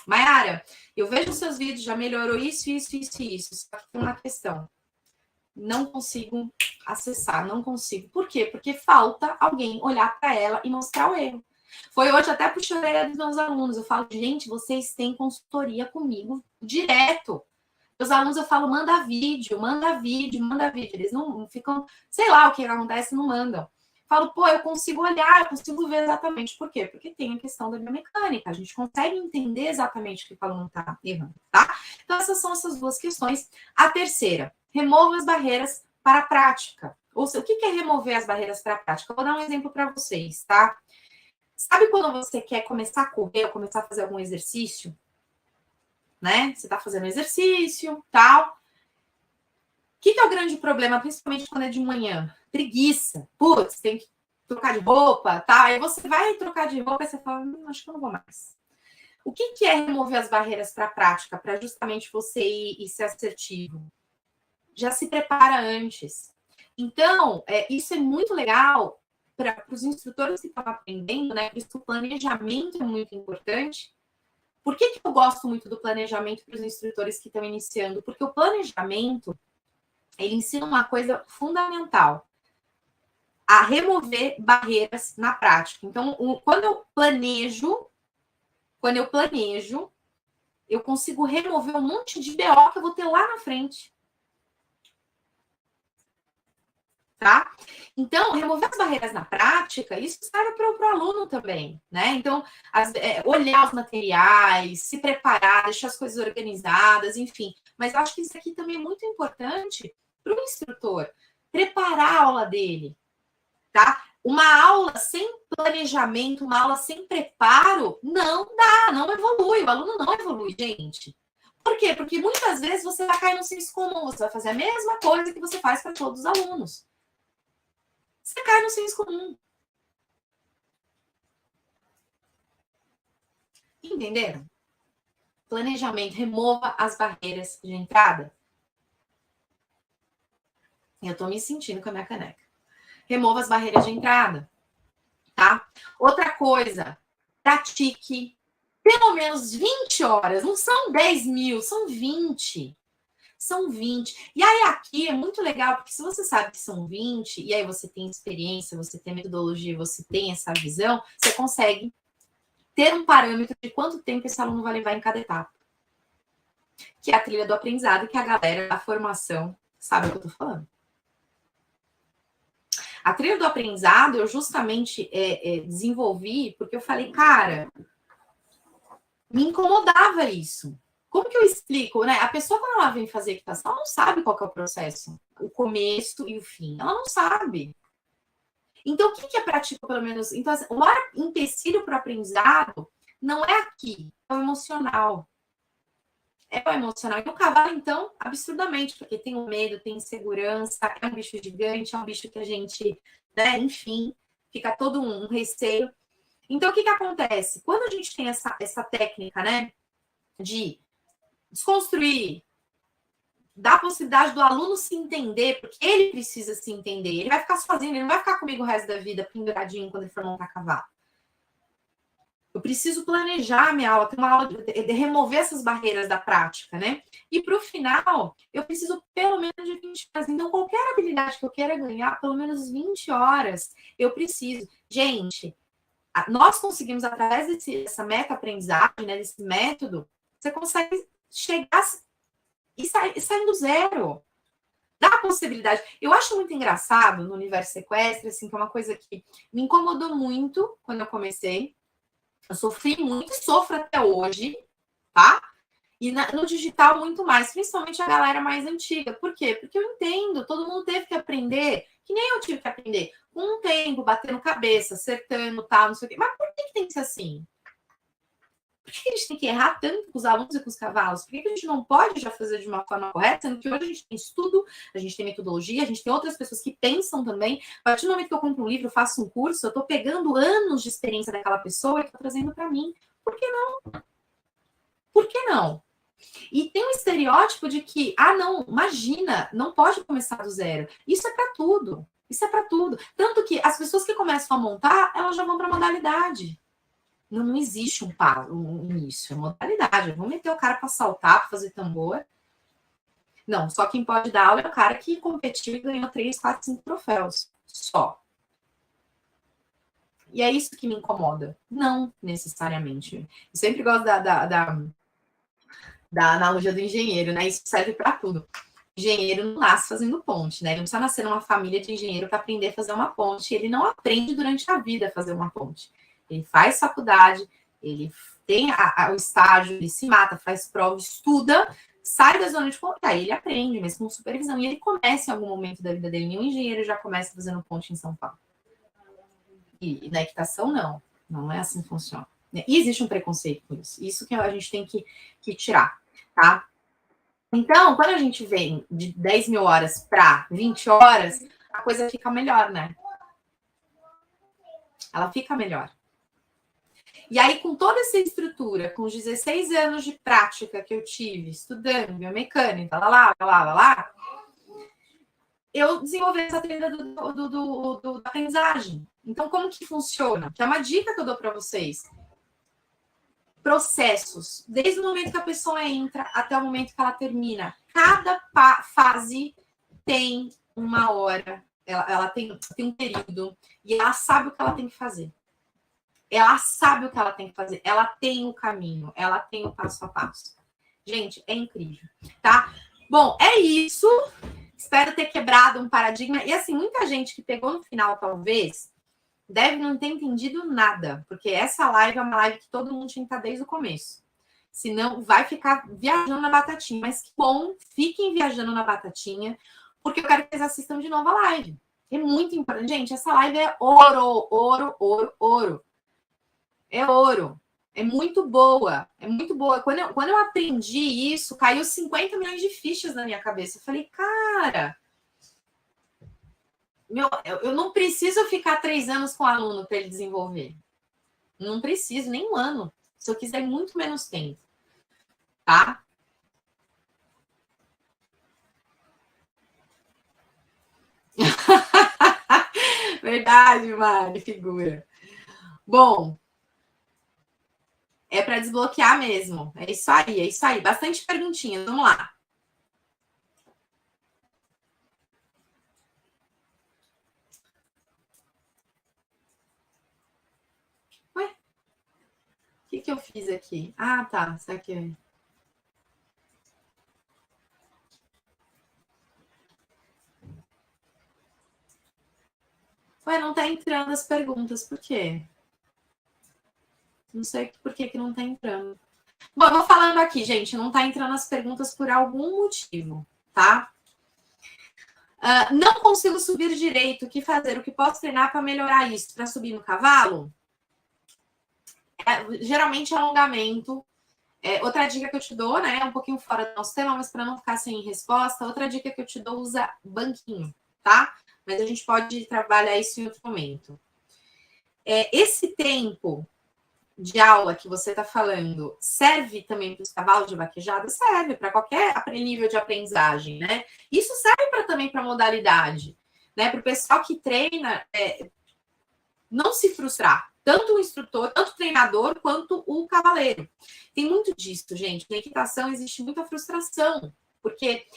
Mayara, eu vejo os seus vídeos, já melhorou isso. Só que tem uma questão. Não consigo acessar, não consigo. Por quê? Porque falta alguém olhar para ela e mostrar o erro. Foi hoje até puxei a orelha dos meus alunos. Eu falo, gente, vocês têm consultoria comigo direto. Os alunos eu falo, manda vídeo. Eles não ficam, sei lá o que acontece, não mandam. Falo, pô, eu consigo olhar, eu consigo ver exatamente por quê? Porque tem a questão da biomecânica. A gente consegue entender exatamente o que o aluno está errando, tá? Então, essas são essas duas questões. A terceira, remova as barreiras para a prática. Ou seja, o que é remover as barreiras para a prática? Eu vou dar um exemplo para vocês, tá? Sabe quando você quer começar a correr ou começar a fazer algum exercício? Né? Você está fazendo exercício, tal. O que é o grande problema, principalmente quando é de manhã? Preguiça. Putz, tem que trocar de roupa, tal. Aí você vai trocar de roupa e você fala, acho que eu não vou mais. O que é remover as barreiras para a prática, para justamente você ir e ser assertivo? Já se prepara antes. Então, isso é muito legal para os instrutores que estão aprendendo, né? Por isso o planejamento é muito importante. Por que eu gosto muito do planejamento para os instrutores que estão iniciando? Porque o planejamento, ele ensina uma coisa fundamental: a remover barreiras na prática. Então, quando eu planejo, eu consigo remover um monte de BO que eu vou ter lá na frente. Tá? Então, remover as barreiras na prática, isso serve para o aluno também, né? Então, olhar os materiais, se preparar, deixar as coisas organizadas, enfim. Mas eu acho que isso aqui também é muito importante para o instrutor, preparar a aula dele, tá? Uma aula sem planejamento, uma aula sem preparo, não dá, não evolui, o aluno não evolui, gente. Por quê? Porque muitas vezes você vai cair no senso comum, você vai fazer a mesma coisa que você faz para todos os alunos. Você cai no senso comum. Entenderam? Planejamento, remova as barreiras de entrada. Eu tô me sentindo com a minha caneca. Remova as barreiras de entrada, tá? Outra coisa, pratique pelo menos 20 horas. Não são 10 mil, são 20. São 20. E aí aqui é muito legal, porque se você sabe que são 20, e aí você tem experiência, você tem metodologia, você tem essa visão, você consegue ter um parâmetro de quanto tempo esse aluno vai levar em cada etapa. Que é a trilha do aprendizado, que a galera da formação sabe o que eu tô falando. A trilha do aprendizado eu justamente desenvolvi porque eu falei, cara, me incomodava isso. Como que eu explico, né? A pessoa, quando ela vem fazer equitação, ela não sabe qual que é o processo, o começo e o fim. Ela não sabe. Então, o que é prático, pelo menos? Então, assim, o maior empecilho para o aprendizado não é aqui, é o emocional. É o emocional. E o cavalo, então, absurdamente, porque tem o medo, tem insegurança, é um bicho gigante, é um bicho que a gente, né, enfim, fica todo um receio. Então, o que acontece? Quando a gente tem essa técnica, né, de desconstruir, dar a possibilidade do aluno se entender, porque ele precisa se entender, ele vai ficar sozinho, ele não vai ficar comigo o resto da vida penduradinho quando ele for montar cavalo. Eu preciso planejar a minha aula, ter uma aula de remover essas barreiras da prática, né? E para o final, eu preciso pelo menos de 20 horas. Então, qualquer habilidade que eu queira ganhar, pelo menos 20 horas, eu preciso. Gente, nós conseguimos, através dessa meta-aprendizagem, né, desse método, você consegue chegar e sair do zero. Dá a possibilidade. Eu acho muito engraçado no universo sequestre, assim, que é uma coisa que me incomodou muito quando eu comecei. Eu sofri muito e sofro até hoje, tá? E no digital muito mais, principalmente a galera mais antiga. Por quê? Porque eu entendo, todo mundo teve que aprender, que nem eu tive que aprender, com um tempo, batendo cabeça, acertando, tal, não sei o quê. Mas por que tem que ser assim? Por que a gente tem que errar tanto com os alunos e com os cavalos? Por que a gente não pode já fazer de uma forma correta, sendo que hoje a gente tem estudo, a gente tem metodologia, a gente tem outras pessoas que pensam também. A partir do momento que eu compro um livro, faço um curso, eu estou pegando anos de experiência daquela pessoa e estou trazendo para mim. Por que não? Por que não? E tem um estereótipo de que, não, imagina, não pode começar do zero. Isso é para tudo. Isso é para tudo. Tanto que as pessoas que começam a montar, elas já vão para a modalidade. Não existe um início, é modalidade. Vamos meter o cara para saltar, para fazer tambor. Não, só quem pode dar aula é o cara que competiu e ganhou 3, 4, 5 troféus. Só. E é isso que me incomoda. Não necessariamente. Eu sempre gosto da analogia do engenheiro, né? Isso serve para tudo. O engenheiro não nasce fazendo ponte, né? Ele não precisa nascer numa família de engenheiro para aprender a fazer uma ponte. Ele não aprende durante a vida a fazer uma ponte. Ele faz faculdade, ele tem o estágio, ele se mata, faz prova, estuda, sai da zona de conforto, aí ele aprende, mas com supervisão. E ele começa em algum momento da vida dele. Nenhum engenheiro já começa fazendo ponte em São Paulo. E na equitação, não. Não é assim que funciona. E existe um preconceito com isso. Isso que a gente tem que tirar, tá? Então, quando a gente vem de 10 mil horas para 20 horas, a coisa fica melhor, né? Ela fica melhor. E aí, com toda essa estrutura, com os 16 anos de prática que eu tive, estudando biomecânica, lá, eu desenvolvi essa trilha da aprendizagem. Então, como que funciona? Que é uma dica que eu dou para vocês. Processos, desde o momento que a pessoa entra até o momento que ela termina. Cada fase tem uma hora, ela tem um período, e ela sabe o que ela tem que fazer. Ela sabe o que ela tem que fazer, ela tem o caminho, ela tem o passo a passo. Gente, é incrível, tá? Bom, é isso. Espero ter quebrado um paradigma. E assim, muita gente que pegou no final, talvez, deve não ter entendido nada, porque essa live é uma live que todo mundo tinha que estar desde o começo. Senão, vai ficar viajando na batatinha. Mas que bom, fiquem viajando na batatinha, porque eu quero que vocês assistam de novo a live. É muito importante. Gente, essa live é ouro, ouro, ouro, ouro. É ouro. É muito boa. É muito boa. Quando eu aprendi isso, caiu 50 milhões de fichas na minha cabeça. Eu falei, cara, eu não preciso ficar 3 anos com o aluno para ele desenvolver. Não preciso, nem um ano. Se eu quiser, muito menos tempo. Tá? Verdade, Mari, figura. Bom, é para desbloquear mesmo. É isso aí, é isso aí. Bastante perguntinhas, vamos lá. Ué? O que eu fiz aqui? Ah, tá. Isso aqui. Ué, não tá entrando as perguntas. Por quê? Não sei por que não tá entrando. Bom, eu vou falando aqui, gente. Não tá entrando as perguntas por algum motivo, tá? Não consigo subir direito. O que fazer? O que posso treinar para melhorar isso? Para subir no cavalo? Geralmente alongamento. Outra dica que eu te dou, né? Um pouquinho fora do nosso tema, mas para não ficar sem resposta, outra dica que eu te dou, usa banquinho, tá? Mas a gente pode trabalhar isso em outro momento. Esse tempo de aula que você está falando serve também para os cavalos de vaquejada? Serve para qualquer nível de aprendizagem, né? Isso serve também para modalidade, né? Para o pessoal que treina, não se frustrar. Tanto o instrutor, tanto o treinador, quanto o cavaleiro. Tem muito disso, gente. Na equitação existe muita frustração. Por que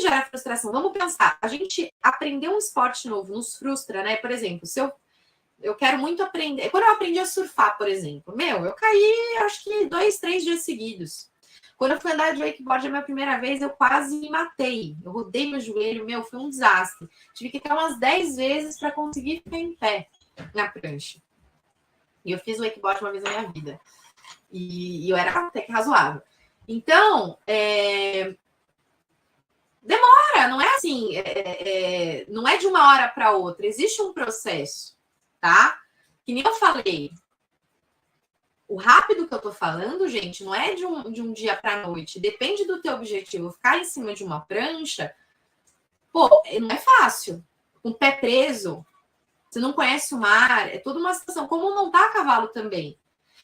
gera frustração? Vamos pensar. A gente aprender um esporte novo nos frustra, né? Por exemplo, se eu quero muito aprender. Quando eu aprendi a surfar, por exemplo, eu caí, acho que 2, 3 dias seguidos. Quando eu fui andar de wakeboard a minha primeira vez, eu quase me matei. Eu rodei meu joelho, foi um desastre. Tive que cair umas 10 vezes para conseguir ficar em pé na prancha. E eu fiz wakeboard uma vez na minha vida. E eu era até que razoável. Então, demora, não é assim, não é de uma hora para outra. Existe um processo, tá? Que nem eu falei. O rápido que eu tô falando, gente, não é de um dia para noite. Depende do teu objetivo. Ficar em cima de uma prancha, pô, não é fácil. Com o pé preso, você não conhece o mar, é toda uma situação. Como montar a cavalo também.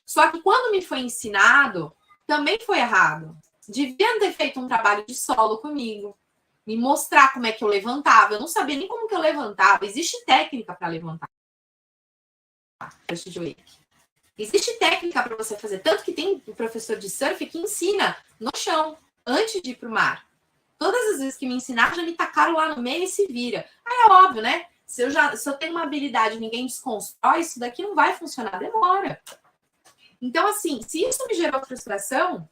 Só que quando me foi ensinado, também foi errado. Deviam ter feito um trabalho de solo comigo, me mostrar como é que eu levantava. Eu não sabia nem como que eu levantava. Existe técnica para levantar. Existe técnica para você fazer. Tanto que tem um professor de surf que ensina no chão, antes de ir para o mar. Todas as vezes que me ensinaram, já me tacaram lá no meio e se vira. Aí é óbvio, né? Se eu tenho uma habilidade e ninguém desconstrói, isso daqui não vai funcionar, demora. Então, assim, se isso me gerou frustração,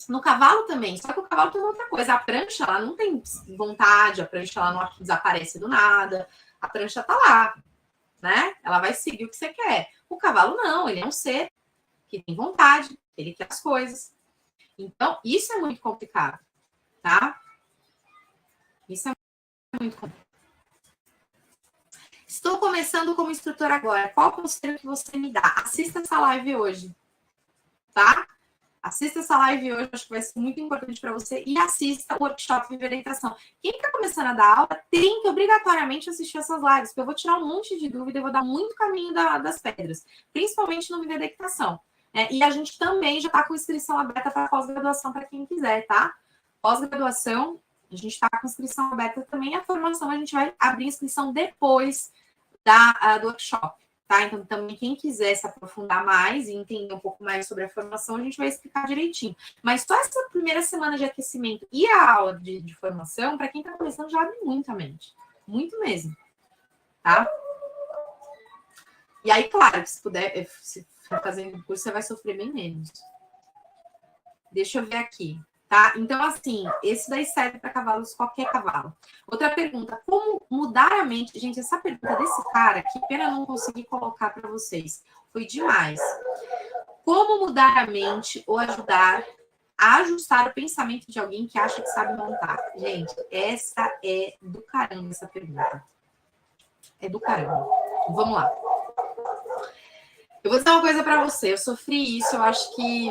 no cavalo também, só que o cavalo tem outra coisa. A prancha, ela não tem vontade, a prancha ela não desaparece do nada, a prancha tá lá, né? Ela vai seguir o que você quer. O cavalo não, ele é um ser que tem vontade, ele quer as coisas. Então, isso é muito complicado, tá? Isso é muito complicado. Estou começando como instrutora agora. Qual conselho que você me dá? Assista essa live hoje, tá? Assista essa live hoje, acho que vai ser muito importante para você. E assista o workshop Viver a Equitação. Quem está começando a dar aula tem que obrigatoriamente assistir essas lives, porque eu vou tirar um monte de dúvida, eu vou dar muito caminho das pedras, principalmente no Viver da Equitação. E a gente também já está com inscrição aberta para pós-graduação para quem quiser, tá? Pós-graduação, a gente está com inscrição aberta também. A formação, a gente vai abrir inscrição depois do workshop, tá? Então, também quem quiser se aprofundar mais e entender um pouco mais sobre a formação, a gente vai explicar direitinho. Mas só essa primeira semana de aquecimento e a aula de formação, para quem está começando, já abre muito a mente. Muito mesmo, tá? E aí, claro, que se puder, se for fazendo curso, você vai sofrer bem menos. Deixa eu ver aqui, tá? Então, assim, esse daí serve para cavalos, qualquer cavalo. Outra pergunta, como mudar a mente? Gente, essa pergunta desse cara, que pena não conseguir colocar para vocês. Foi demais. Como mudar a mente ou ajudar a ajustar o pensamento de alguém que acha que sabe montar? Gente, essa é do caramba, essa pergunta. É do caramba. Vamos lá. Eu vou dizer uma coisa para você. Eu sofri isso, eu acho que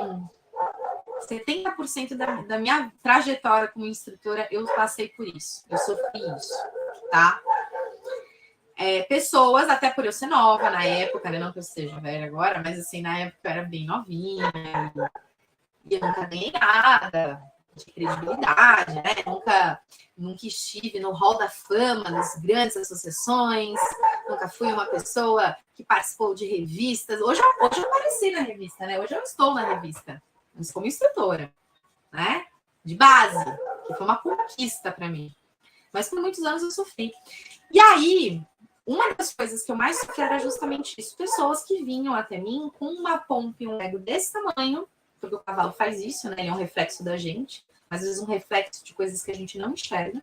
70% da minha trajetória como instrutora, eu passei por isso. Eu sofri isso, tá? Pessoas, até por eu ser nova na época, né? Não que eu seja velha agora, mas assim, na época eu era bem novinha e eu nunca ganhei nada de credibilidade, né? Nunca estive no hall da fama das grandes associações, nunca fui uma pessoa que participou de revistas. Hoje eu apareci na revista, né? Hoje eu estou na revista, mas como instrutora, né? De base, que foi uma conquista para mim. Mas por muitos anos eu sofri. E aí, uma das coisas que eu mais sofri era justamente isso. Pessoas que vinham até mim com uma pompa e um ego desse tamanho, porque o cavalo faz isso, né? Ele é um reflexo da gente, mas às vezes um reflexo de coisas que a gente não enxerga.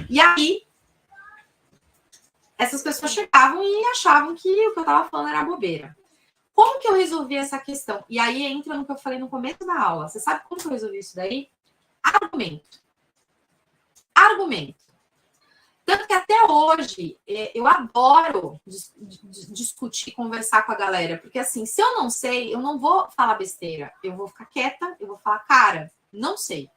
E aí, essas pessoas chegavam e achavam que o que eu estava falando era bobeira. Como que eu resolvi essa questão? E aí entra no que eu falei no começo da aula. Você sabe como que eu resolvi isso daí? Argumento. Tanto que até hoje eu adoro discutir, conversar com a galera, porque assim, se eu não sei, eu não vou falar besteira, eu vou ficar quieta, eu vou falar, cara, não sei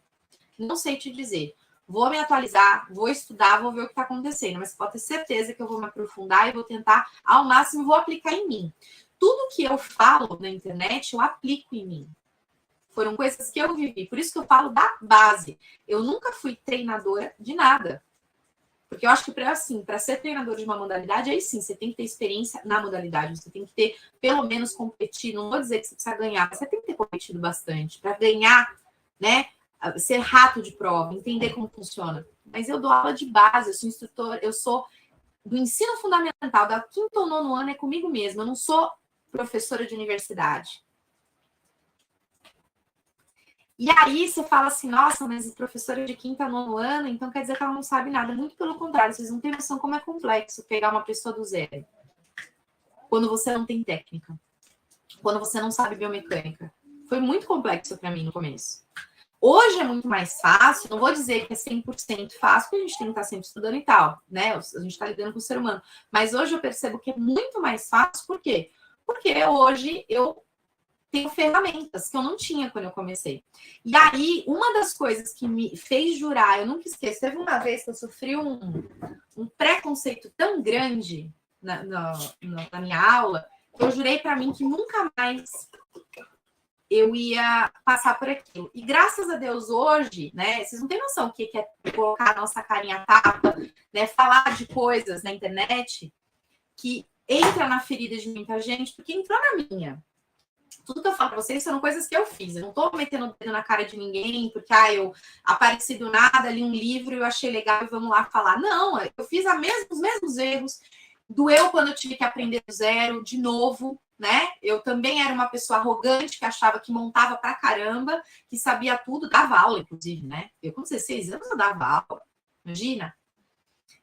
te dizer. Vou me atualizar, vou estudar, vou ver o que está acontecendo, mas pode ter certeza que eu vou me aprofundar e vou tentar, ao máximo, vou aplicar em mim. Tudo que eu falo na internet, eu aplico em mim. Foram coisas que eu vivi, por isso que eu falo da base. Eu nunca fui treinadora de nada. Porque eu acho que para ser treinador de uma modalidade, aí sim, você tem que ter experiência na modalidade, você tem que ter, pelo menos, competido. Não vou dizer que você precisa ganhar, mas você tem que ter competido bastante para ganhar, né? Ser rato de prova, entender como funciona. Mas eu dou aula de base, eu sou instrutor, eu sou do ensino fundamental, da quinta ou nono ano é comigo mesma, eu não sou professora de universidade. E aí você fala assim, nossa, mas professora de quinta, nono ano, então quer dizer que ela não sabe nada. Muito pelo contrário, vocês não têm noção como é complexo pegar uma pessoa do zero. Quando você não tem técnica. Quando você não sabe biomecânica. Foi muito complexo para mim no começo. Hoje é muito mais fácil, não vou dizer que é 100% fácil, porque a gente tem que estar sempre estudando e tal, né? A gente está lidando com o ser humano. Mas hoje eu percebo que é muito mais fácil, por quê? Porque hoje eu tenho ferramentas que eu não tinha quando eu comecei. E aí, uma das coisas que me fez jurar, eu nunca esqueço, teve uma vez que eu sofri um preconceito tão grande na minha aula, que eu jurei para mim que nunca mais eu ia passar por aquilo. E graças a Deus hoje, né, vocês não têm noção o que é colocar a nossa carinha à tapa, né, falar de coisas na internet que entra na ferida de muita gente, porque entrou na minha. Tudo que eu falo para vocês são coisas que eu fiz. Eu não estou metendo o dedo na cara de ninguém, porque eu apareci do nada, li um livro e eu achei legal e vamos lá falar. Não, eu fiz os mesmos erros. Doeu quando eu tive que aprender do zero, de novo, né? Eu também era uma pessoa arrogante, que achava que montava pra caramba, que sabia tudo, dava aula, inclusive, né? Eu com 16 anos eu dava aula, imagina.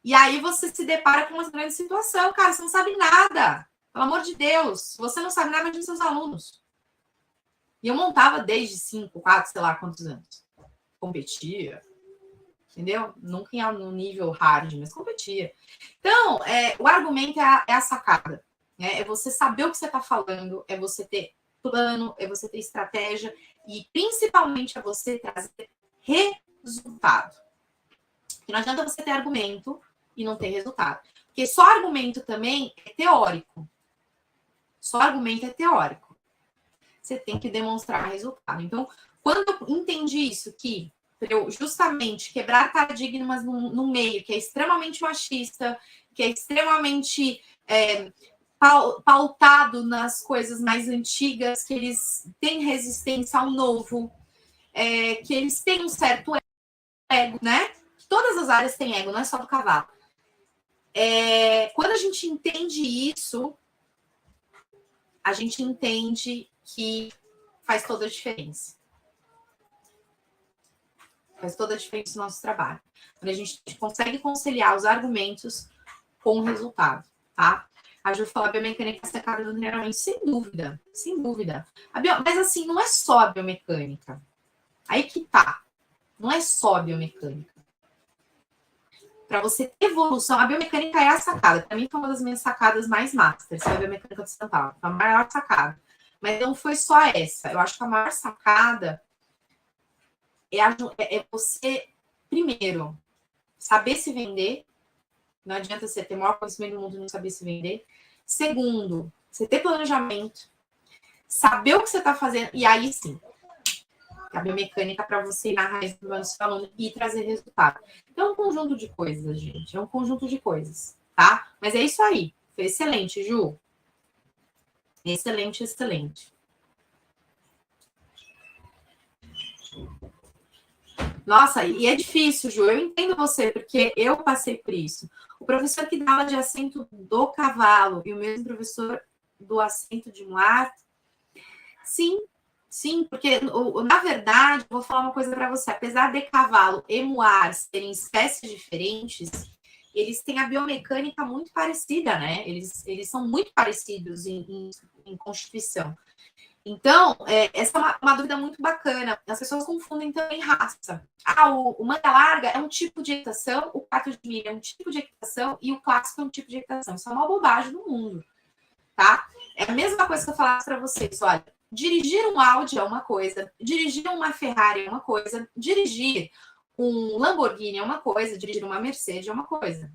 E aí você se depara com uma grande situação, cara, você não sabe nada. Pelo amor de Deus, você não sabe nada, imagina seus alunos. E eu montava desde 5, 4, sei lá quantos anos. Competia, entendeu? Nunca ia no nível hard, mas competia. Então, o argumento é a sacada. Né? É você saber o que você está falando, é você ter plano, é você ter estratégia e, principalmente, é você trazer resultado. Porque não adianta você ter argumento e não ter resultado. Porque só argumento também é teórico. Só argumento é teórico. Você tem que demonstrar resultado. Então, quando eu entendi isso, que para eu justamente quebrar paradigmas no meio que é extremamente machista, que é extremamente pautado nas coisas mais antigas, que eles têm resistência ao novo, que eles têm um certo ego, né? Todas as áreas têm ego, não é só do cavalo. Quando a gente entende isso, a gente entende que faz toda a diferença. Faz toda a diferença no nosso trabalho. Quando a gente consegue conciliar os argumentos com o resultado, tá? A Ju falou, a biomecânica é secada do treinamento, sem dúvida, sem dúvida. Mas assim, não é só a biomecânica. Aí que tá. Não é só a biomecânica. Para você ter evolução, a biomecânica é a sacada. Para mim, foi uma das minhas sacadas mais masters, foi a biomecânica de São Paulo. Foi a maior sacada. Mas não foi só essa. Eu acho que a maior sacada é você, primeiro, saber se vender. Não adianta você ter o maior conhecimento do mundo e não saber se vender. Segundo, você ter planejamento, saber o que você está fazendo, e aí sim, a biomecânica para você ir na raiz do seu aluno e trazer resultado. Então, é um conjunto de coisas, gente. É um conjunto de coisas, tá? Mas é isso aí. Foi excelente, Ju. Excelente, excelente. Nossa, e é difícil, Ju. Eu entendo você, porque eu passei por isso. O professor que dava de assento do cavalo e o mesmo professor do assento de muar, sim, sim, porque, na verdade, vou falar uma coisa para você. Apesar de cavalo e muar serem espécies diferentes, eles têm a biomecânica muito parecida, né? Eles são muito parecidos em constituição. Então, essa é uma dúvida muito bacana. As pessoas confundem também raça. O manga larga é um tipo de equitação, o quarto de milha é um tipo de equitação e o clássico é um tipo de equitação. Isso é uma bobagem do mundo, tá? É a mesma coisa que eu falasse para vocês. Olha, dirigir um Audi é uma coisa, dirigir uma Ferrari é uma coisa, dirigir um Lamborghini é uma coisa, dirigir uma Mercedes é uma coisa.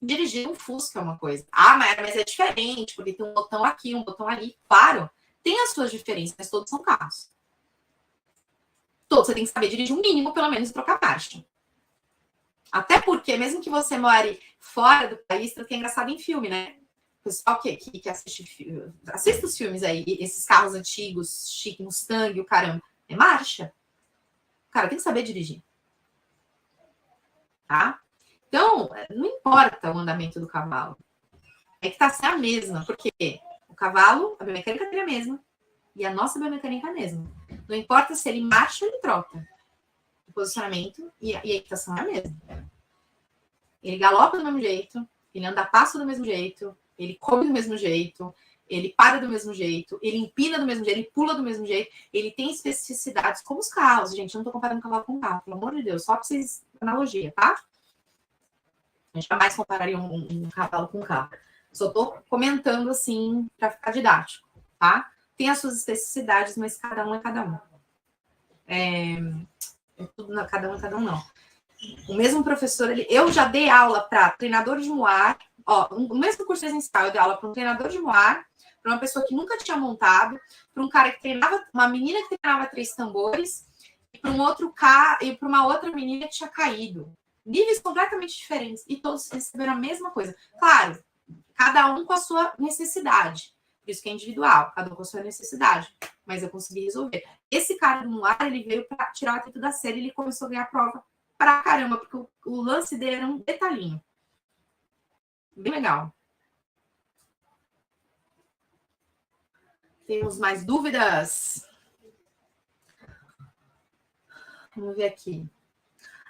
Dirigir um Fusca é uma coisa. Mas é diferente, porque tem um botão aqui, um botão ali. Claro, tem as suas diferenças, mas todos são carros. Todos você tem que saber dirigir um mínimo, pelo menos, trocar marcha. Até porque, mesmo que você more fora do país, que é engraçado em filme, né? O pessoal que assiste os filmes aí, esses carros antigos, chique, Mustang, o caramba, é marcha. O cara tem que saber dirigir. Tá? Então, não importa o andamento do cavalo. É que tá sendo a mesma, porque o cavalo, a biomecânica dele é a mesma. E a nossa biomecânica é a mesma. Não importa se ele marcha ou ele trota. O posicionamento e a equitação é a mesma. Ele galopa do mesmo jeito, ele anda a passo do mesmo jeito, ele come do mesmo jeito, ele para do mesmo jeito, ele empina do mesmo jeito, ele pula do mesmo jeito, ele tem especificidades como os carros, gente. Eu não tô comparando cavalo com carro, pelo amor de Deus, só pra vocês analogia, tá? A gente jamais compararia um cavalo com um carro. Só tô comentando assim para ficar didático, tá? Tem as suas especificidades, mas cada um é cada um. Cada um é cada um, não. O mesmo professor, eu já dei aula para treinador de muar, o mesmo curso presencial, eu dei aula para um treinador de muar, para uma pessoa que nunca tinha montado, para um cara que treinava, uma menina que treinava 3 tambores, e para um outro cara, e para uma outra menina que tinha caído. Níveis completamente diferentes, e todos receberam a mesma coisa. Claro, cada um com a sua necessidade. Por isso que é individual, cada um com a sua necessidade. Mas eu consegui resolver. Esse cara do muar, ele veio para tirar o atrito da série, ele começou a ganhar prova pra caramba, porque o lance dele era um detalhinho. Bem legal. Temos mais dúvidas? Vamos ver aqui.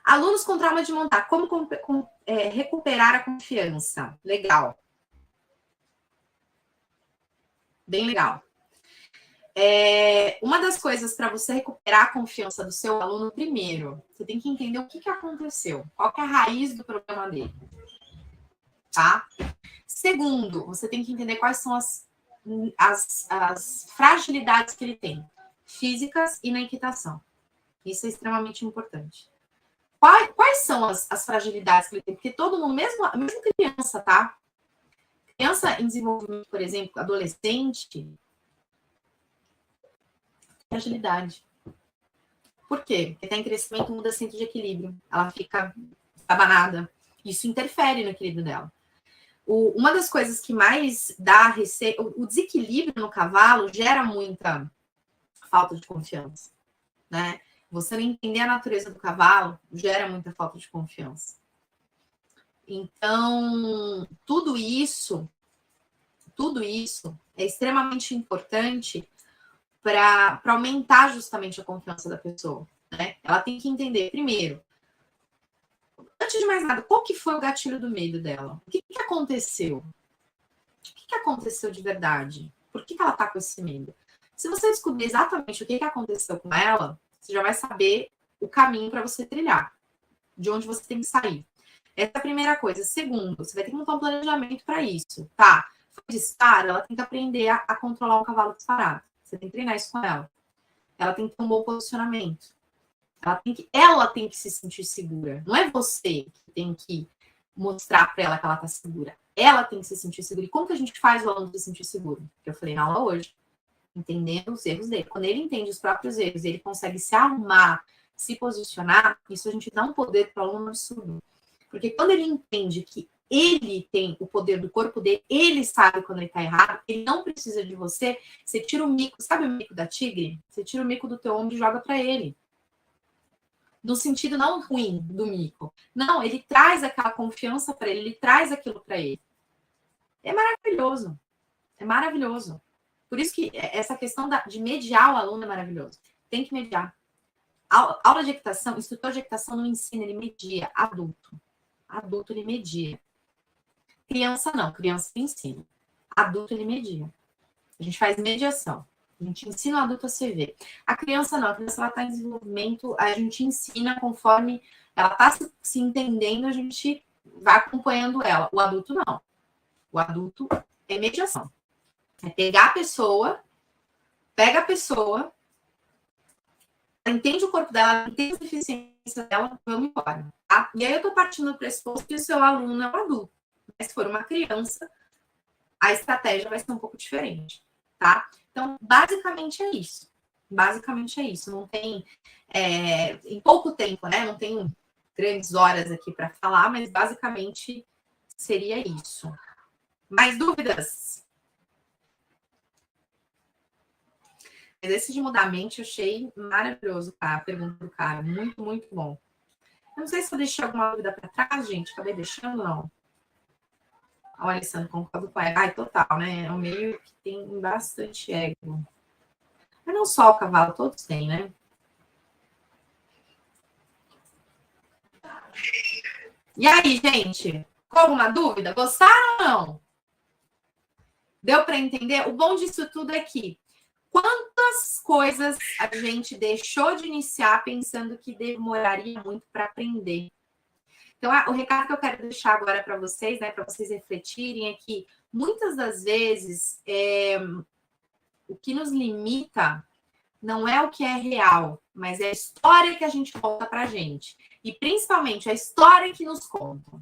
Alunos com trauma de montar, como recuperar a confiança? Legal. Bem legal. Uma das coisas para você recuperar a confiança do seu aluno, primeiro, você tem que entender o que aconteceu, qual que é a raiz do problema dele, tá? Segundo, você tem que entender quais são as fragilidades que ele tem, físicas e na equitação. Isso é extremamente importante. Quais são as fragilidades que ele tem? Porque todo mundo, mesmo criança, tá? Criança em desenvolvimento, por exemplo, adolescente, fragilidade. Por quê? Porque está em crescimento, muda centro de equilíbrio. Ela fica abanada. Isso interfere no equilíbrio dela. Uma das coisas que mais dá receio, o desequilíbrio no cavalo gera muita falta de confiança, né? Você não entender a natureza do cavalo gera muita falta de confiança. Então, tudo isso é extremamente importante para aumentar justamente a confiança da pessoa, né? Ela tem que entender, primeiro, antes de mais nada, qual que foi o gatilho do medo dela? O que aconteceu? O que aconteceu de verdade? Por que ela está com esse medo? Se você descobrir exatamente o que aconteceu com ela, você já vai saber o caminho para você trilhar, de onde você tem que sair. Essa é a primeira coisa. Segundo, você vai ter que montar um planejamento para isso, tá? Foi disparo, ela tem que aprender a controlar um cavalo disparado. Você tem que treinar isso com ela. Ela tem que ter um bom posicionamento. Ela tem que se sentir segura. Não é você que tem que mostrar para ela que ela está segura. Ela tem que se sentir segura. E como que a gente faz o aluno se sentir seguro? Que eu falei na aula hoje. Entendendo os erros dele. Quando ele entende os próprios erros, ele consegue se arrumar, se posicionar, isso a gente dá um poder para o aluno absurdo. Porque quando ele entende que ele tem o poder do corpo dele, ele sabe quando ele está errado, ele não precisa de você, você tira o mico, sabe o mico da tigre? Você tira o mico do teu ombro e joga para ele. No sentido não ruim do mico. Não, ele traz aquela confiança para ele, ele traz aquilo para ele. É maravilhoso. É maravilhoso. Por isso que essa questão de mediar o aluno é maravilhoso. Tem que mediar. Aula de equitação, instrutor de equitação não ensina, ele media. Adulto. Adulto, ele media. Criança não, criança ensina. Adulto, ele media. A gente faz mediação. A gente ensina o adulto a se ver. A criança não, a criança está em desenvolvimento, a gente ensina conforme ela está se entendendo, a gente vai acompanhando ela. O adulto não. O adulto é mediação. É pegar a pessoa, pega a pessoa, entende o corpo dela, entende a deficiência dela, vamos embora. Tá? E aí eu estou partindo do pressuposto que o seu aluno é um adulto. Mas se for uma criança, a estratégia vai ser um pouco diferente. Tá? Então, basicamente é isso. Basicamente é isso. Não tem... em pouco tempo, né? Não tenho grandes horas aqui para falar, mas basicamente seria isso. Mais dúvidas? Mas esse de mudar a mente eu achei maravilhoso, tá? A pergunta do cara. Muito, muito bom. Eu não sei se eu deixei alguma dúvida para trás, gente. Acabei deixando, não. O Alessandro concorda com ego. Ai, total, né? É um meio que tem bastante ego. Mas não só o cavalo, todos têm, né? E aí, gente? Com alguma dúvida? Gostaram ou não? Deu para entender? O bom disso tudo é que quantas coisas a gente deixou de iniciar pensando que demoraria muito para aprender. Então, o recado que eu quero deixar agora para vocês, né, para vocês refletirem, é que muitas das vezes o que nos limita não é o que é real, mas é a história que a gente conta para a gente. E principalmente a história que nos contam.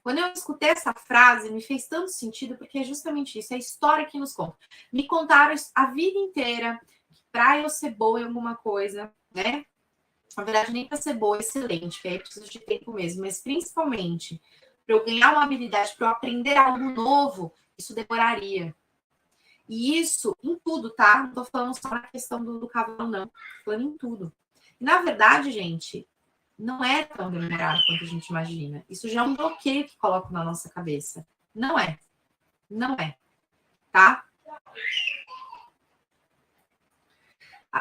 Quando eu escutei essa frase, me fez tanto sentido, porque é justamente isso, é a história que nos conta. Me contaram a vida inteira que para eu ser boa em alguma coisa, né? Na verdade, nem para ser boa, excelente, que aí eu preciso de tempo mesmo, mas principalmente para eu ganhar uma habilidade, para eu aprender algo novo, isso demoraria. E isso em tudo, tá? Não estou falando só na questão do cavalo, não. Estou falando em tudo. E, na verdade, gente, não é tão demorado quanto a gente imagina. Isso já é um bloqueio que coloca na nossa cabeça. Não é. Não é. Tá?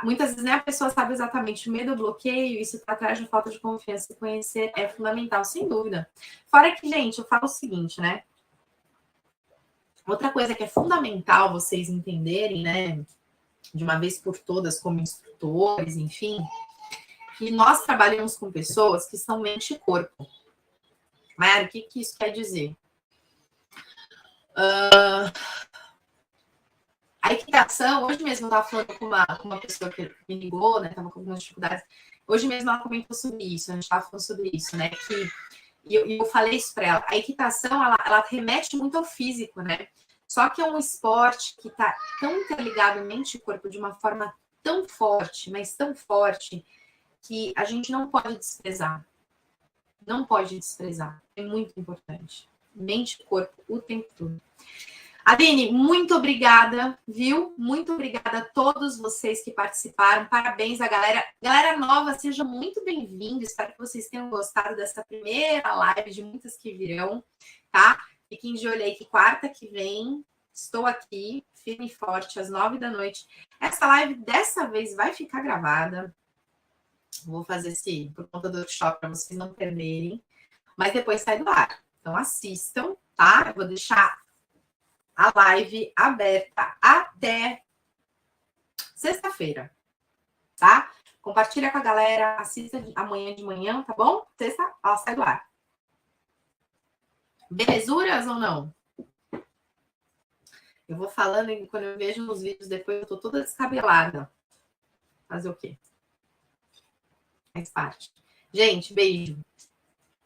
Muitas vezes nem a pessoa sabe exatamente o medo do bloqueio, isso está atrás de falta de confiança e conhecer é fundamental, sem dúvida. Fora que, gente, eu falo o seguinte, né? Outra coisa que é fundamental vocês entenderem, né? De uma vez por todas, como instrutores, enfim, que nós trabalhamos com pessoas que são mente e corpo. Mara, o que isso quer dizer? A equitação, hoje mesmo eu estava falando com uma pessoa que me ligou, né? Estava com algumas dificuldades. Hoje mesmo ela comentou sobre isso, a gente estava falando sobre isso, né? E eu falei isso para ela. A equitação, ela remete muito ao físico, né? Só que é um esporte que está tão interligado mente e corpo de uma forma tão forte, mas tão forte, que a gente não pode desprezar. Não pode desprezar. É muito importante. mente e corpo o tempo todo. Aline, muito obrigada, viu? Muito obrigada a todos vocês que participaram. Parabéns à galera. Galera nova, sejam muito bem-vindos. Espero que vocês tenham gostado dessa primeira live, de muitas que virão, tá? Fiquem de olho aí que quarta que vem estou aqui, firme e forte, às 9 da noite. Essa live, dessa vez, vai ficar gravada. Vou fazer esse por conta do workshop para vocês não perderem. Mas depois sai do ar. Então, assistam, tá? Eu vou deixar a live aberta até sexta-feira, tá? Compartilha com a galera, assista amanhã de manhã, tá bom? Sexta, ela sai do ar. Belezuras ou não? Eu vou falando e quando eu vejo nos vídeos depois eu tô toda descabelada. Fazer o quê? Faz parte. Gente, beijo.